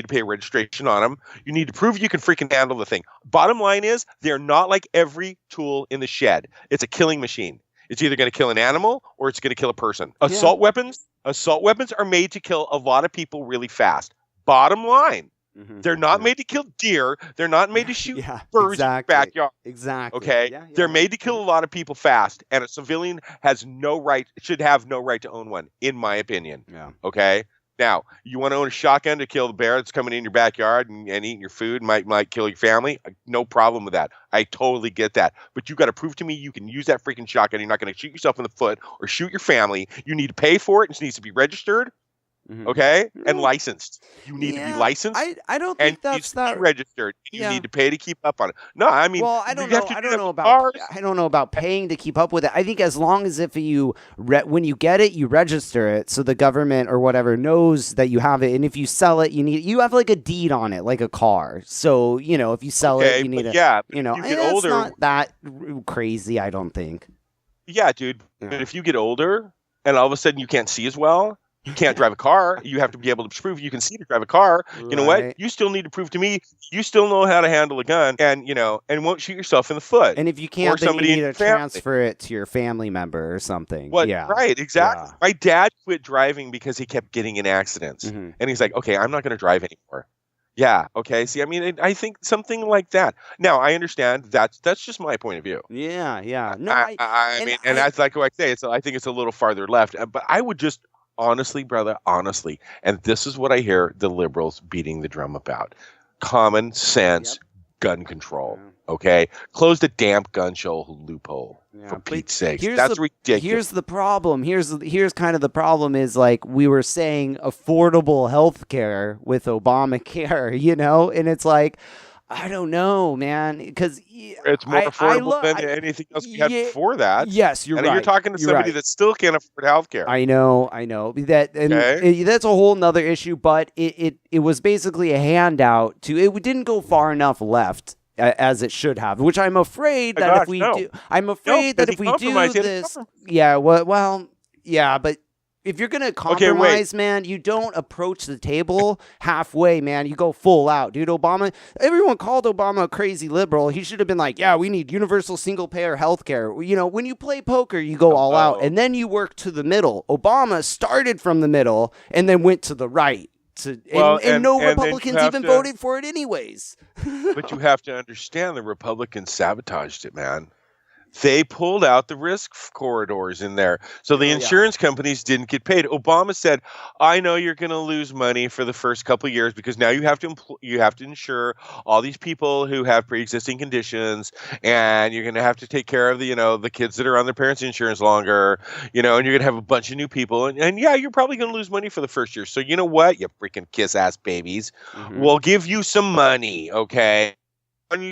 pay registration on them. You need to prove you can freaking handle the thing. Bottom line is, they're not like every tool in the shed. It's a killing machine. It's either going to kill an animal or it's going to kill a person. Assault weapons are made to kill a lot of people really fast. Bottom line, they're not made to kill deer. They're not made to shoot birds in the backyard. Exactly. Okay. They're made to kill a lot of people fast, and a civilian should have no right to own one, in my opinion. Yeah. Okay. Now, you want to own a shotgun to kill the bear that's coming in your backyard and eating your food, might kill your family? No problem with that. I totally get that. But you got to prove to me you can use that freaking shotgun. You're not going to shoot yourself in the foot or shoot your family. You need to pay for it. It needs to be registered. Okay, and licensed. You need to be licensed. I don't think that's that registered. You need to pay to keep up on it. No, I mean, well, I don't know about paying to keep up with it. I think as long as if you when you get it, you register it, so the government or whatever knows that you have it, and if you sell it, you have like a deed on it, like a car. So you know, if you sell it, you need it's not that crazy. I don't think. Yeah, dude. Yeah. But if you get older and all of a sudden you can't see as well. You can't drive a car. You have to be able to prove you can see to drive a car. You know what? You still need to prove to me you still know how to handle a gun, and won't shoot yourself in the foot. And if you can't, then you need to transfer it to your family member or something. Right, exactly. Yeah. My dad quit driving because he kept getting in accidents, and he's like, "Okay, I'm not going to drive anymore." Yeah. Okay. See, I mean, I think something like that. Now, I understand that's just my point of view. Yeah. Yeah. No, I mean, that's like what I say. I think it's a little farther left, but I would just. Honestly, brother, honestly, and this is what I hear the liberals beating the drum about. Common sense gun control, okay? Close the damn gun show loophole, for Pete's sake. That's ridiculous. Here's the problem. Here's kind of the problem is, like, we were saying affordable health care with Obamacare, you know? And it's like, I don't know, man, because it's more affordable than anything else we had before that. Yes, you're right. You're talking to somebody that still can't afford healthcare. I know that, and that's a whole nother issue. But it was basically a handout to. It didn't go far enough left as it should have, which I'm afraid that if we do, this, but. If you're going to compromise, man, you don't approach the table halfway, man. You go full out, dude. Everyone called Obama a crazy liberal. He should have been like, yeah, we need universal single-payer health care. You know, when you play poker, you go all out, and then you work to the middle. Obama started from the middle and then went to the right. And no Republicans even voted for it anyways. But you have to understand the Republicans sabotaged it, man. they pulled out the risk corridors in there. So the insurance companies didn't get paid. Obama said, I know you're going to lose money for the first couple of years because now you have to insure all these people who have pre-existing conditions, and you're going to have to take care of the kids that are on their parents' insurance longer, and you're going to have a bunch of new people. And yeah, you're probably going to lose money for the first year. So you know what, you freaking kiss-ass babies, we'll give you some money, okay?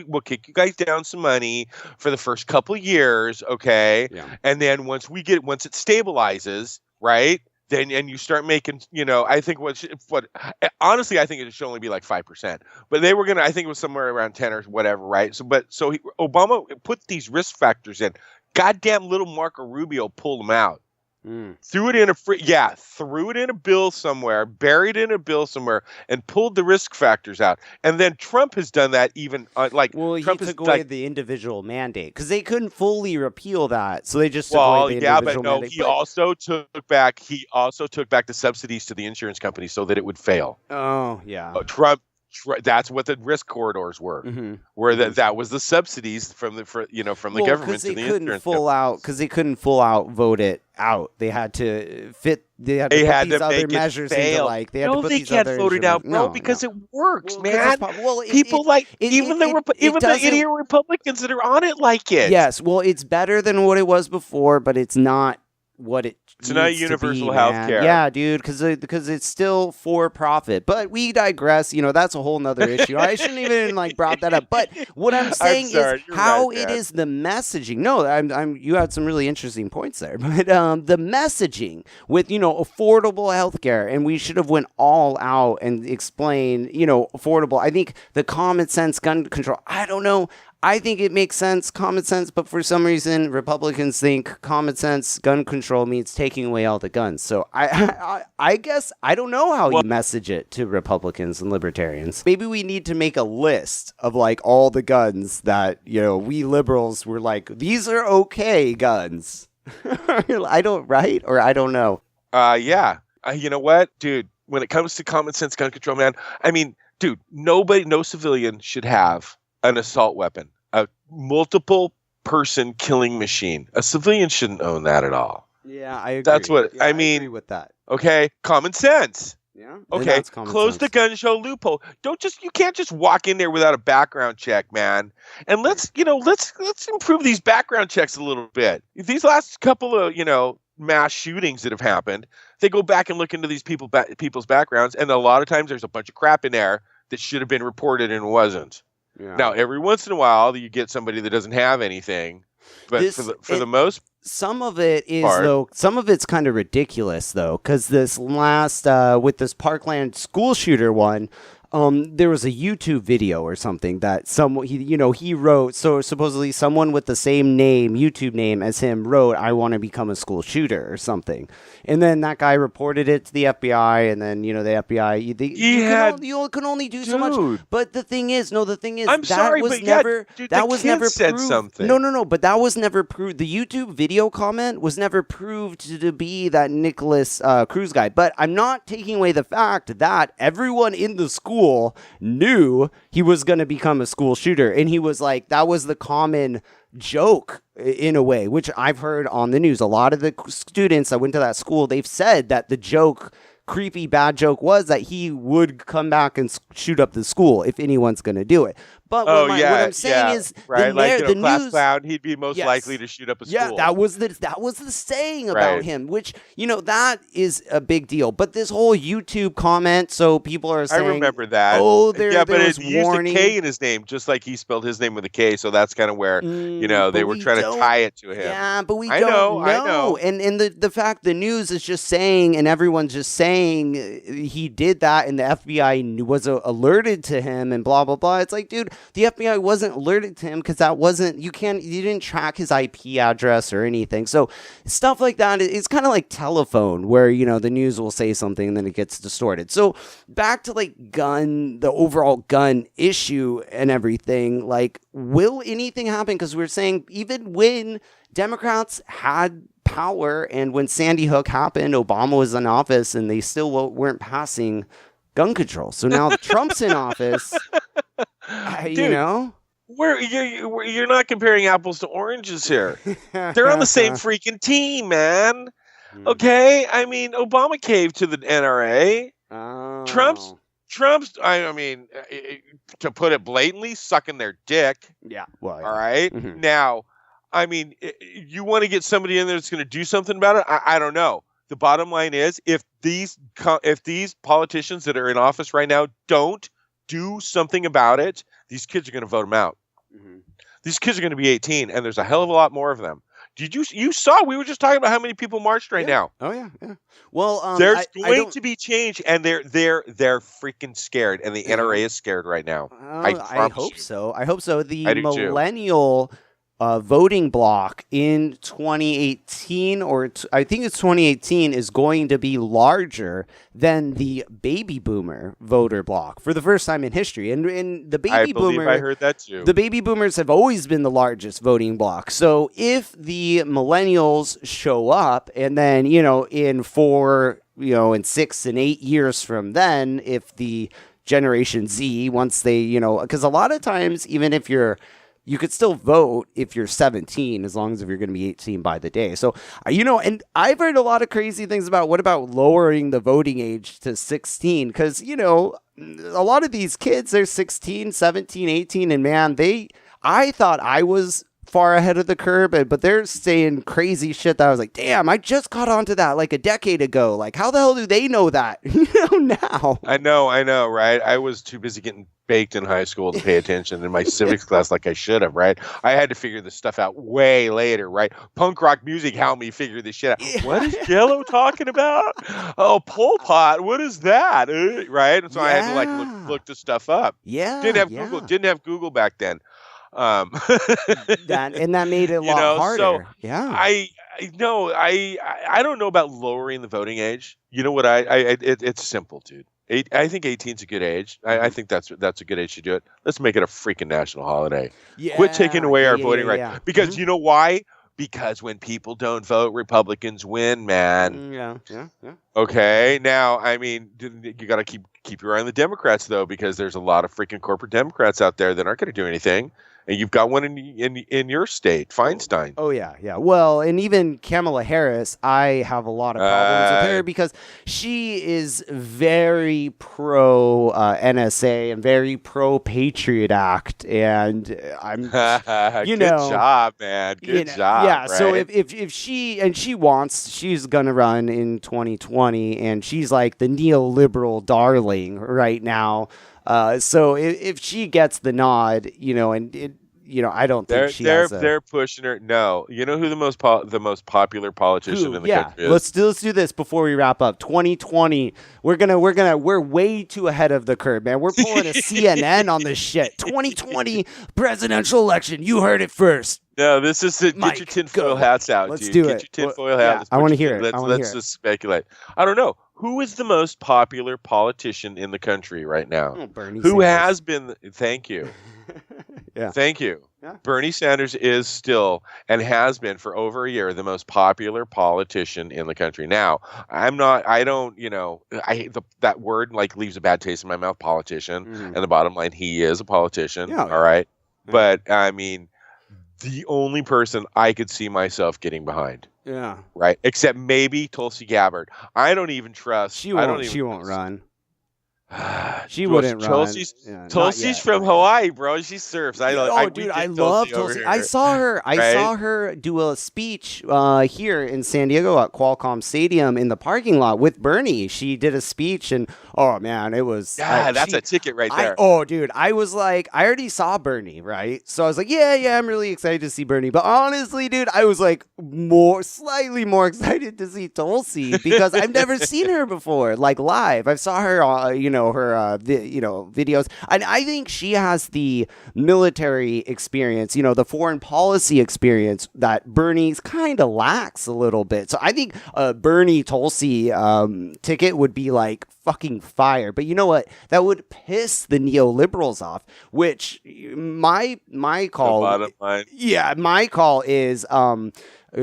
We'll kick you guys down some money for the first couple of years, okay? Yeah. And then once it stabilizes, right? Then and you start making, I think honestly, I think it should only be like 5%. But they were I think it was somewhere around 10 or whatever, right? Obama put these risk factors in. Goddamn little Marco Rubio pulled them out. Threw it in a bill somewhere, buried in a bill somewhere, and pulled the risk factors out. And then Trump has done that even Trump he took away the individual mandate because they couldn't fully repeal that, so they just took away the individual mandate. He also took back the subsidies to the insurance companies so that it would fail. Oh yeah, that's what the risk corridors were, where that was the subsidies from the government to the insurance companies. Because they couldn't full out vote it out. They had to put these other measures into they can't vote it out, bro, because it works, man. People even the idiot Republicans that are on it like it. Yes, well, it's better than what it was before, but it's not what it's not universal health care. Yeah, dude, because it's still for profit. But we digress. That's a whole nother issue. I shouldn't even brought that up. But what I'm saying is how it is the messaging. No, you had some really interesting points there. But the messaging with affordable health care, and we should have went all out and explained affordable. I think the common sense gun control. I don't know. I think it makes sense, common sense, but for some reason, Republicans think common sense gun control means taking away all the guns. So I guess I don't know how you message it to Republicans and libertarians. Maybe we need to make a list of all the guns that, we liberals were like, these are okay guns. I don't know. Yeah. You know what, dude, when it comes to common sense gun control, man, I mean, dude, no civilian should have an assault weapon, a multiple person killing machine. A civilian shouldn't own that at all. Yeah, I agree. That's what I mean. Agree with that. Okay, common sense. Yeah. Okay, close the gun show loophole. You can't just walk in there without a background check, man. And let's improve these background checks a little bit. These last couple of, mass shootings that have happened, they go back and look into these people's backgrounds, and a lot of times there's a bunch of crap in there that should have been reported and wasn't. Yeah. Now, every once in a while, you get somebody that doesn't have anything, but for the most, some of it is some of it's kind of ridiculous though, because this last with this Parkland school shooter one. There was a YouTube video or something that he wrote. So supposedly someone with the same YouTube name as him wrote, "I want to become a school shooter" or something. And then that guy reported it to the FBI, and then the FBI you can only do so much. But the thing is, that was never said proved. Something. No, but that was never proved. The YouTube video comment was never proved to be that Nicholas Cruz guy. But I'm not taking away the fact that everyone in the school knew he was going to become a school shooter, and he was like, that was the common joke in a way, which I've heard on the news. A lot of the students that went to that school, they've said that the creepy bad joke was that he would come back and shoot up the school if anyone's going to do it. But what I'm saying is, right, the class news, clown, he'd be most likely to shoot up a school. Yeah, that was the saying about him, which that is a big deal. But this whole YouTube comment, so people are saying, I remember that. Oh, but it used a K in his name, just like he spelled his name with a K. So that's kind of where they were trying to tie it to him. Yeah, but we don't know. I know. And the fact the news is just saying, and everyone's just saying he did that, and the FBI was alerted to him, and blah blah blah. It's like, dude. The FBI wasn't alerted to him because you didn't track his IP address or anything. So stuff like that, it's kind of like telephone where, the news will say something and then it gets distorted. So back to the overall gun issue and everything, will anything happen? Because we're saying even when Democrats had power and when Sandy Hook happened, Obama was in office and they still weren't passing gun control. So now Trump's in office. Dude, You're not comparing apples to oranges here. They're on the same freaking team, man. Okay, I mean, Obama caved to the NRA. Oh. Trump's. I mean, to put it blatantly, sucking their dick. Yeah. Well, yeah. All right. Mm-hmm. Now, I mean, you want to get somebody in there that's going to do something about it? I don't know. The bottom line is, if these politicians that are in office right now don't do something about it, these kids are going to vote them out. Mm-hmm. These kids are going to be 18, and there's a hell of a lot more of them. You saw? We were just talking about how many people marched right now. Oh yeah. Well, there's going to be change, and they're freaking scared, and the NRA is scared right now. I hope so. I hope so. The millennial voting block in 2018, or I think it's 2018, is going to be larger than the baby boomer voter block for the first time in history. And the baby boomer, I heard that too. The baby boomers have always been the largest voting block. So if the millennials show up, and then in 6 and 8 years from then, if the Generation Z, once they because a lot of times, even if you could still vote if you're 17, as long as if you're going to be 18 by the day. So, and I've heard a lot of crazy things about what about lowering the voting age to 16? Because, a lot of these kids, they're 16, 17, 18, and man, I thought I was far ahead of the curve, but they're saying crazy shit that I was like, damn, I just caught on to that like a decade ago. Like, how the hell do they know that now? I know, right? I was too busy getting baked in high school to pay attention in my civics class like I should have, right? I had to figure this stuff out way later, right? Punk rock music helped me figure this shit out. Yeah. What is Jello talking about? Oh, Pol Pot, what is that? Right? And so I had to look this stuff up. Yeah. Didn't have Google back then. That made it a lot harder. So yeah. I don't know about lowering the voting age. You know what? It's simple, dude. I think 18 is a good age. I think that's a good age to do it. Let's make it a freaking national holiday. Yeah, quit taking away our voting right. Yeah. Because you know why? Because when people don't vote, Republicans win, man. Yeah. Okay. Now, I mean, you got to keep your eye on the Democrats though, because there's a lot of freaking corporate Democrats out there that aren't going to do anything. And you've got one in your state, Feinstein. Oh, yeah. Well, and even Kamala Harris, I have a lot of problems with her because she is very pro NSA and very pro Patriot Act. And I'm, Good job, man. Good job. Yeah. Right? So if she's going to run in 2020, and she's like the neoliberal darling right now. So if she gets the nod, I don't think they're pushing her. No, you know who the most popular politician in the country is? Let's do this before we wrap up. 2020, we're way too ahead of the curve, man. We're pulling a CNN on this shit. 2020 presidential election. You heard it first. No, this is get your tinfoil hats out. Let's dude. do Get it. your tinfoil hats. I want to hear it. Let's just speculate. I don't know. Who is the most popular politician in the country right now? Oh, Bernie Who Sanders. has been? Thank you. Yeah. Thank you. Yeah. Bernie Sanders is still and has been for over a year the most popular politician in the country. Now, that word like leaves a bad taste in my mouth, politician. Mm-hmm. And the bottom line, he is a politician. Yeah. All right. Yeah. But I mean, the only person I could see myself getting behind. Yeah. Right. Except maybe Tulsi Gabbard. I don't even trust. She won't run. She wouldn't run. Tulsi's from Hawaii, bro. She surfs. I love Tulsi. I saw her do a speech here in San Diego at Qualcomm Stadium in the parking lot with Bernie. She did a speech, and oh man, it was that's a ticket right there. I was like, I already saw Bernie, right? So I was like, yeah, I'm really excited to see Bernie. But honestly, dude, I was like slightly more excited to see Tulsi because I've never seen her before, like live. I saw her, her videos, and I think she has the military experience, the foreign policy experience that Bernie's kind of lacks a little bit. So I think Bernie Tulsi ticket would be like fucking fire. But you know what? That would piss the neoliberals off, which my call. The bottom line. Yeah, my call is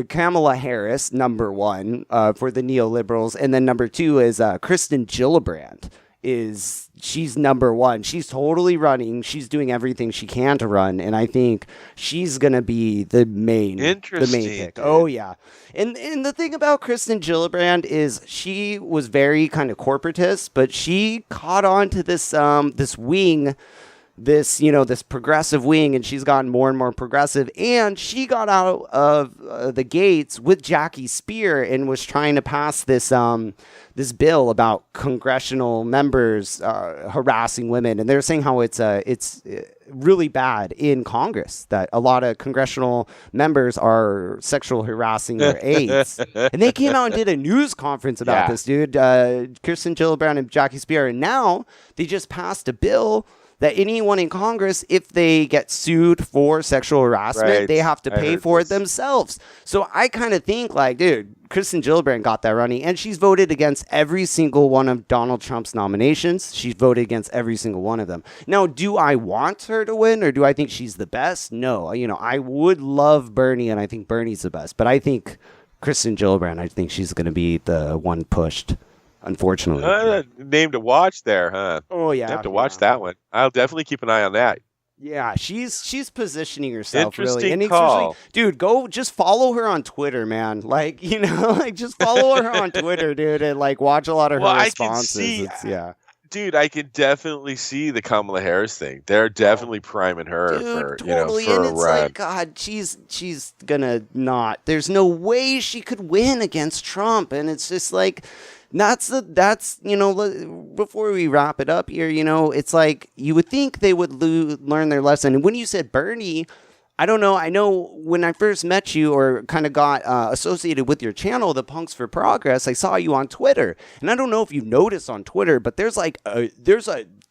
Kamala Harris, number one, for the neoliberals, and then number two is Kristen Gillibrand. she's number one. She's totally running. She's doing everything she can to run, and I think she's gonna be the main pick. Dude. Oh yeah, and the thing about Kristen Gillibrand is she was very kind of corporatist, but she caught on to this wing. This progressive wing, and she's gotten more and more progressive, and she got out of the gates with Jackie Spear and was trying to pass this bill about congressional members harassing women, and they're saying how it's really bad in Congress, that a lot of congressional members are sexual harassing their aides. And they came out and did a news conference about this, dude. Kirsten Gillibrand and Jackie Spear, and now they just passed a bill that anyone in Congress, if they get sued for sexual harassment, they have to pay for it themselves. So I kind of think, like, dude, Kristen Gillibrand got that running, and she's voted against every single one of Donald Trump's nominations. She's voted against every single one of them. Now, do I want her to win, or do I think she's the best? No. I would love Bernie, and I think Bernie's the best. But I think Kristen Gillibrand, I think she's going to be the one pushed. Unfortunately. Name to watch there, huh? Oh, yeah. You have to watch that one. I'll definitely keep an eye on that. Yeah, she's positioning herself Interesting really. call. Dude, go just follow her on Twitter, man. Like, just follow her on Twitter, dude, and like watch a lot of her responses. Dude, I can definitely see the Kamala Harris thing. They're definitely priming her for totally. For and a it's run. like, God, she's gonna not. There's no way she could win against Trump, and it's just like. Before we wrap it up here, it's like you would think they would learn their lesson. And when you said Bernie, I don't know. I know when I first met you or kind of got associated with your channel, the Punks for Progress, I saw you on Twitter. And I don't know if you noticed on Twitter, but there's a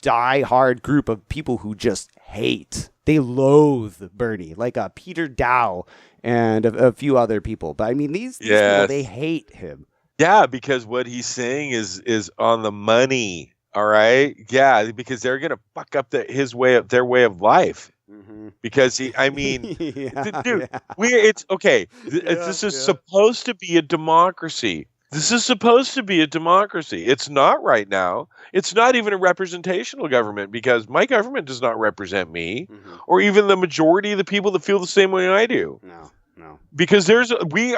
die-hard group of people who just hate. They loathe Bernie, like Peter Dow and a few other people. But I mean, these people, they hate him. Yeah, because what he's saying is on the money. All right. Yeah, because they're gonna fuck up their way of life. Mm-hmm. Because dude, it's okay. This is supposed to be a democracy. It's not right now. It's not even a representational government because my government does not represent me or even the majority of the people that feel the same way I do. No. Because we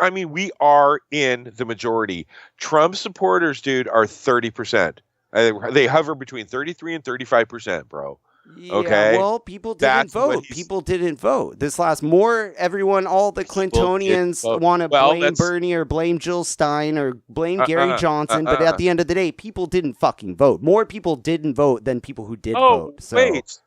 are in the majority. Trump supporters, dude, are 30%. They hover between 33 and 35%, bro. Yeah, okay. Well, people didn't vote. People didn't vote. This all the Clintonians want to blame Bernie or blame Jill Stein or blame Gary Johnson. But at the end of the day, people didn't fucking vote. More people didn't vote than people who did vote. So, wait.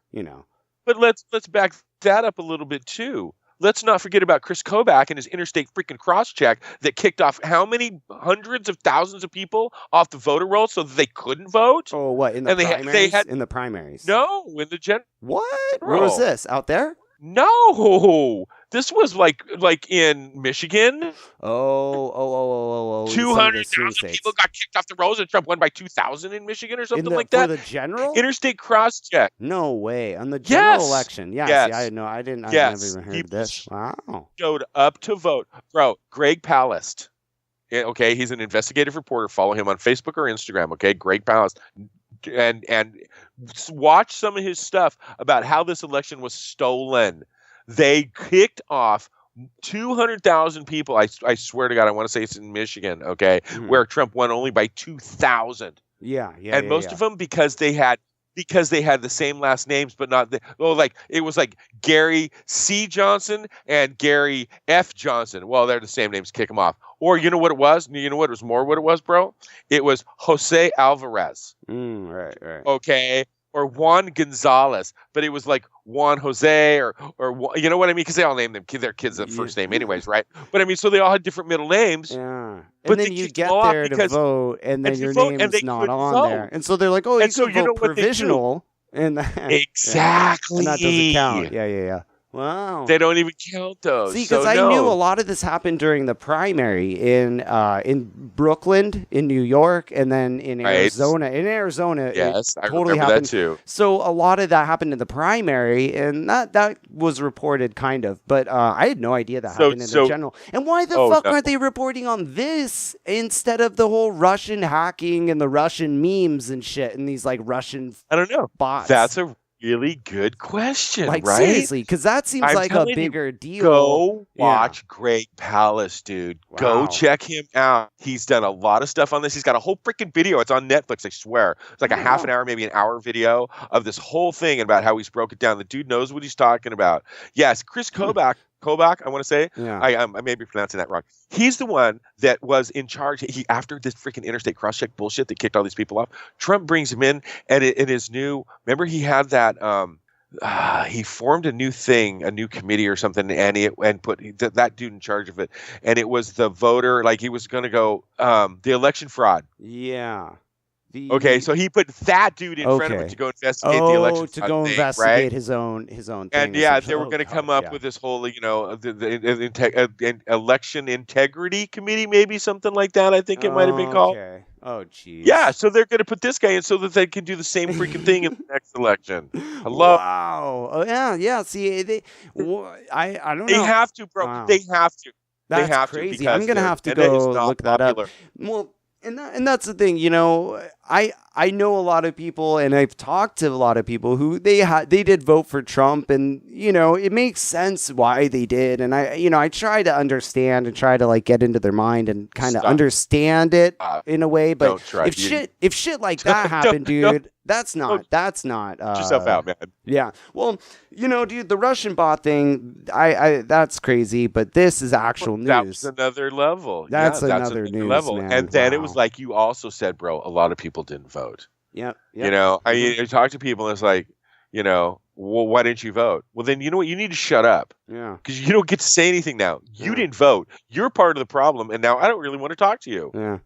But let's back that up a little bit too. Let's not forget about Chris Kobach and his interstate freaking cross-check that kicked off how many hundreds of thousands of people off the voter roll so that they couldn't vote? Oh, what, in the primaries? In the primaries? No, in the general. What? Where was this? Out there? No, this was like in Michigan. Oh. 200,000 people got kicked off the rolls, and Trump won by 2,000 in Michigan or something like that. For the general? Interstate cross-check. No way. On the general election. Yeah. Yes. See, I didn't. I never even heard of this. Wow. Showed up to vote. Bro, Greg Palast. Okay, he's an investigative reporter. Follow him on Facebook or Instagram. Okay, Greg Palast. And watch some of his stuff about how this election was stolen. They kicked off 200,000 people. I swear to God, I want to say it's in Michigan, okay, where Trump won only by 2,000. Yeah. And most of them because they had the same last names, but not it was like Gary C. Johnson and Gary F. Johnson. Well, they're the same names. Kick them off. Or you know what it was? You know what it was more what it was, bro? It was Jose Alvarez. Right. Okay. Or Juan Gonzalez, but it was like Juan Jose or you know what I mean? Because they all named their kids the first name anyways, right? But I mean, so they all had different middle names. Yeah. But and then you get there to vote, and then your name's not on there. And so they're like, oh, you can vote provisional. And exactly. And that doesn't count. Yeah. Wow. They don't even count those. See, because so I no. knew a lot of this happened during the primary in Brooklyn, in New York, and then in Right. Arizona. In Arizona, Yes, it I totally remember happened. that too. So a lot of that happened in the primary, and that was reported kind of. But I had no idea that happened in the general. And why the fuck no. aren't they reporting on this instead of the whole Russian hacking and the Russian memes and shit and these like Russian I don't know. bots? That's a really good question, like right? seriously, because that seems I'm like a telling you, bigger deal. Go Yeah. watch Greg Palast, dude. Wow. Go check him out. He's done a lot of stuff on this. He's got a whole freaking video. It's on Netflix, I swear. It's like a half an hour, maybe an hour video of this whole thing about how he's broke it down. The dude knows what he's talking about. Yes, Chris Kobach, I want to say. Yeah. I may be pronouncing that wrong. He's the one that was in charge. After this freaking interstate cross-check bullshit that kicked all these people off, Trump brings him in, and in his new, remember he had that he formed a new thing, a new committee or something, and put that dude in charge of it. And it was the voter, like he was going to go the election fraud. Yeah. Okay, so he put that dude in front of it to go investigate the election to fraud go thing, investigate right? his own thing. And yeah, they were going to come up with this whole, the election integrity committee, maybe something like that. I think it might have been called. Okay. Oh, geez. Yeah, so they're going to put this guy in so that they can do the same freaking thing in the next election. Hello. Wow. Oh, yeah. See, I don't know. They have to, bro. Wow. They have to. That's they have crazy. to. Because I'm gonna have to internet is go not look that up. popular. Well, and that's the thing, I know a lot of people, and I've talked to a lot of people who they did vote for Trump, and it makes sense why they did, and I try to understand and try to like get into their mind and kind of understand it in a way, but if shit like that happened, dude, that's not Put yourself out, man. Yeah. Well, dude, the Russian bot thing, I that's crazy, but this is actual news. That was another level. That's that's another news level. man. And then it Wow. was like you also said, bro, a lot of people didn't vote. Yep. I talk to people and it's like, well, why didn't you vote? Well, then you know what? You need to shut up. Yeah. Because you don't get to say anything now. You didn't vote. You're part of the problem, and now I don't really want to talk to you. Yeah.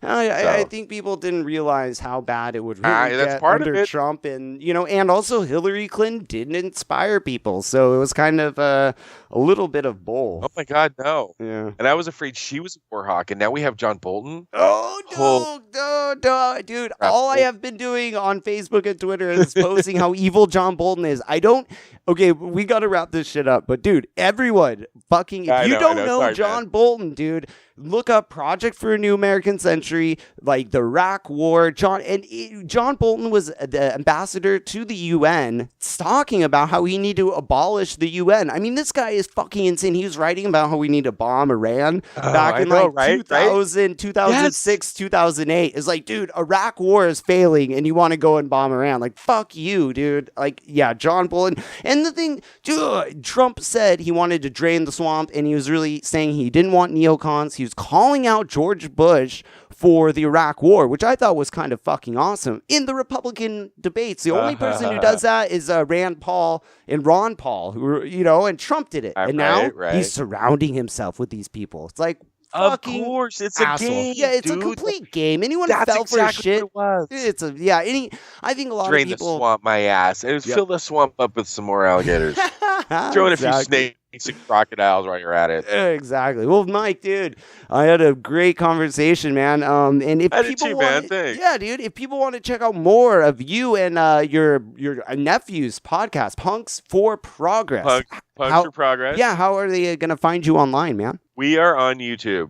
I think people didn't realize how bad it would really that's get part of under it. Trump, and and also Hillary Clinton didn't inspire people, so it was kind of a little bit of both. Oh my God, no. Yeah. And I was afraid she was a war hawk, and now we have John Bolton. Oh no, dude! All I have been doing on Facebook and Twitter is posting how evil John Bolton is. Okay, we got to wrap this shit up, but dude, everyone, fucking, if you don't know Sorry, John man. Bolton, dude, look up Project for a New American Century, like the Iraq War. John Bolton was the ambassador to the UN, talking about how he need to abolish the UN. I mean, this guy is fucking insane. He was writing about how we need to bomb Iran back in 2000, 2006, 2008. It's like, dude, Iraq War is failing, and you want to go and bomb Iran? Like, fuck you, dude. Like, yeah, John Bolton. And the thing, dude, Trump said he wanted to drain the swamp, and he was really saying he didn't want neocons. He was calling out George Bush for the Iraq War, which I thought was kind of fucking awesome. In the Republican debates, the only person who does that is Rand Paul and Ron Paul, who and Trump did it. And now he's surrounding himself with these people. It's like, of course, it's asshole. a game. Yeah, it's dude. a complete game. Anyone That's fell for exactly shit. What it was. I think a lot Drain of people the swamp, my ass. It was fill the swamp up with some more alligators. Throw in a few snakes and crocodiles while you're at it. Exactly. Well, Mike, dude, I had a great conversation, man. And if I did people too, want, man. Thanks. yeah, dude, if people want to check out more of you and your nephew's podcast, Punks for Progress, Punks for Progress. Yeah, how are they gonna find you online, man? We are on YouTube.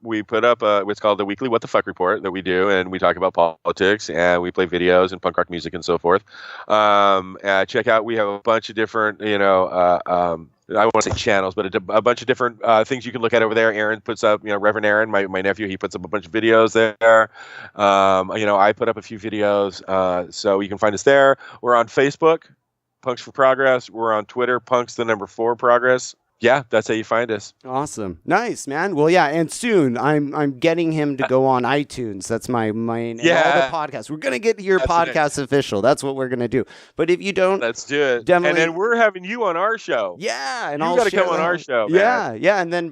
We put up what's called the weekly What the Fuck report that we do, and we talk about politics, and we play videos and punk rock music and so forth. Check out, we have a bunch of different, I want to say channels, but a bunch of different things you can look at over there. Aaron puts up, Reverend Aaron, my nephew, he puts up a bunch of videos there. I put up a few videos, so you can find us there. We're on Facebook, Punks for Progress. We're on Twitter, Punks4Progress. Yeah, that's how you find us. Awesome. Nice, man. Well, yeah, and soon I'm getting him to go on iTunes. That's my main and all the podcasts. We're going to get your podcast official. That's what we're going to do. But if you don't, let's do it. Definitely. And then we're having you on our show. Yeah, and you got to come on our show, man. Yeah, and then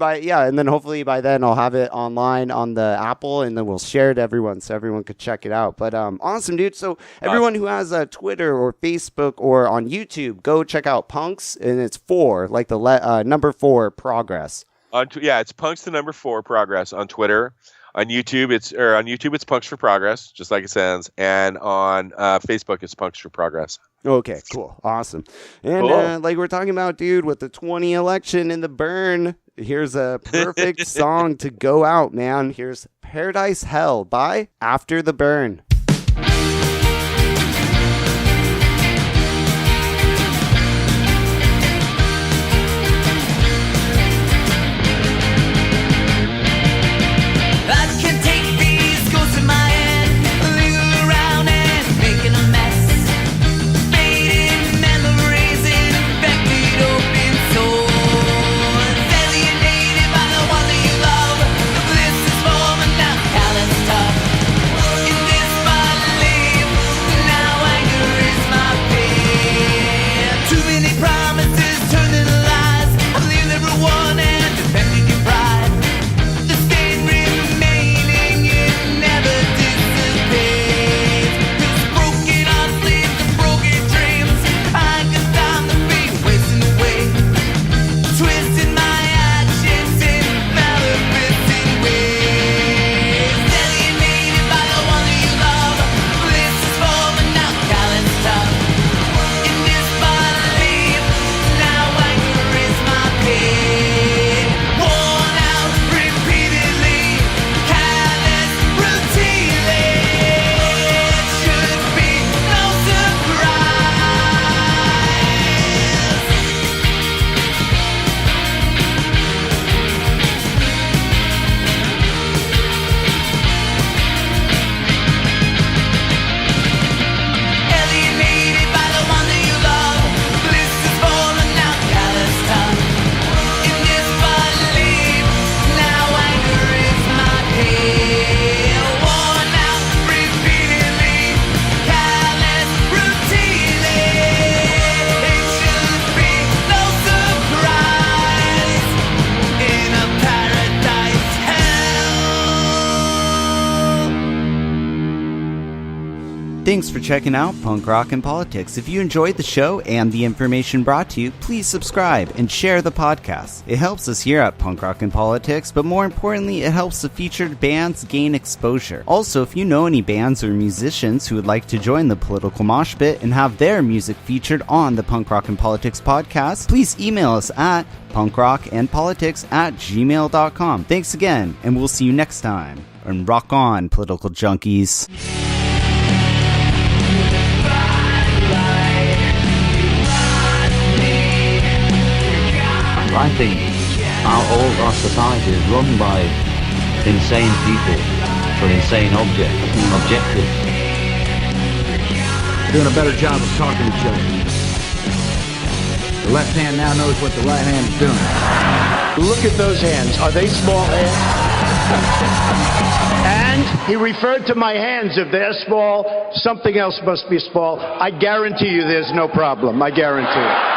hopefully by then I'll have it online on the Apple, and then we'll share it to everyone so everyone could check it out. But awesome, dude. So everyone who has a Twitter or Facebook or on YouTube, go check out Punks, and it's 4, like the number 4 progress. It's Punks the number 4 progress on Twitter. On YouTube, it's Punks for Progress, just like it sounds, and on Facebook, it's Punks for Progress. Okay, cool, awesome. And like we're talking about, dude, with the 20 election in the burn, here's a perfect song to go out, man. Here's Paradise Hell by After the Burn. Thanks for checking out Punk Rock and Politics. If you enjoyed the show and the information brought to you, please subscribe and share the podcast. It helps us here at Punk Rock and Politics, but more importantly, it helps the featured bands gain exposure. Also, if you know any bands or musicians who would like to join the political mosh pit and have their music featured on the Punk Rock and Politics podcast, please email us at punkrockandpolitics@gmail.com. Thanks again, and we'll see you next time. And rock on, political junkies. I think our society is run by insane people for insane objectives. Doing a better job of talking to each other. The left hand now knows what the right hand is doing. Look at those hands. Are they small hands? And he referred to my hands. If they're small, something else must be small. I guarantee you there's no problem. I guarantee it.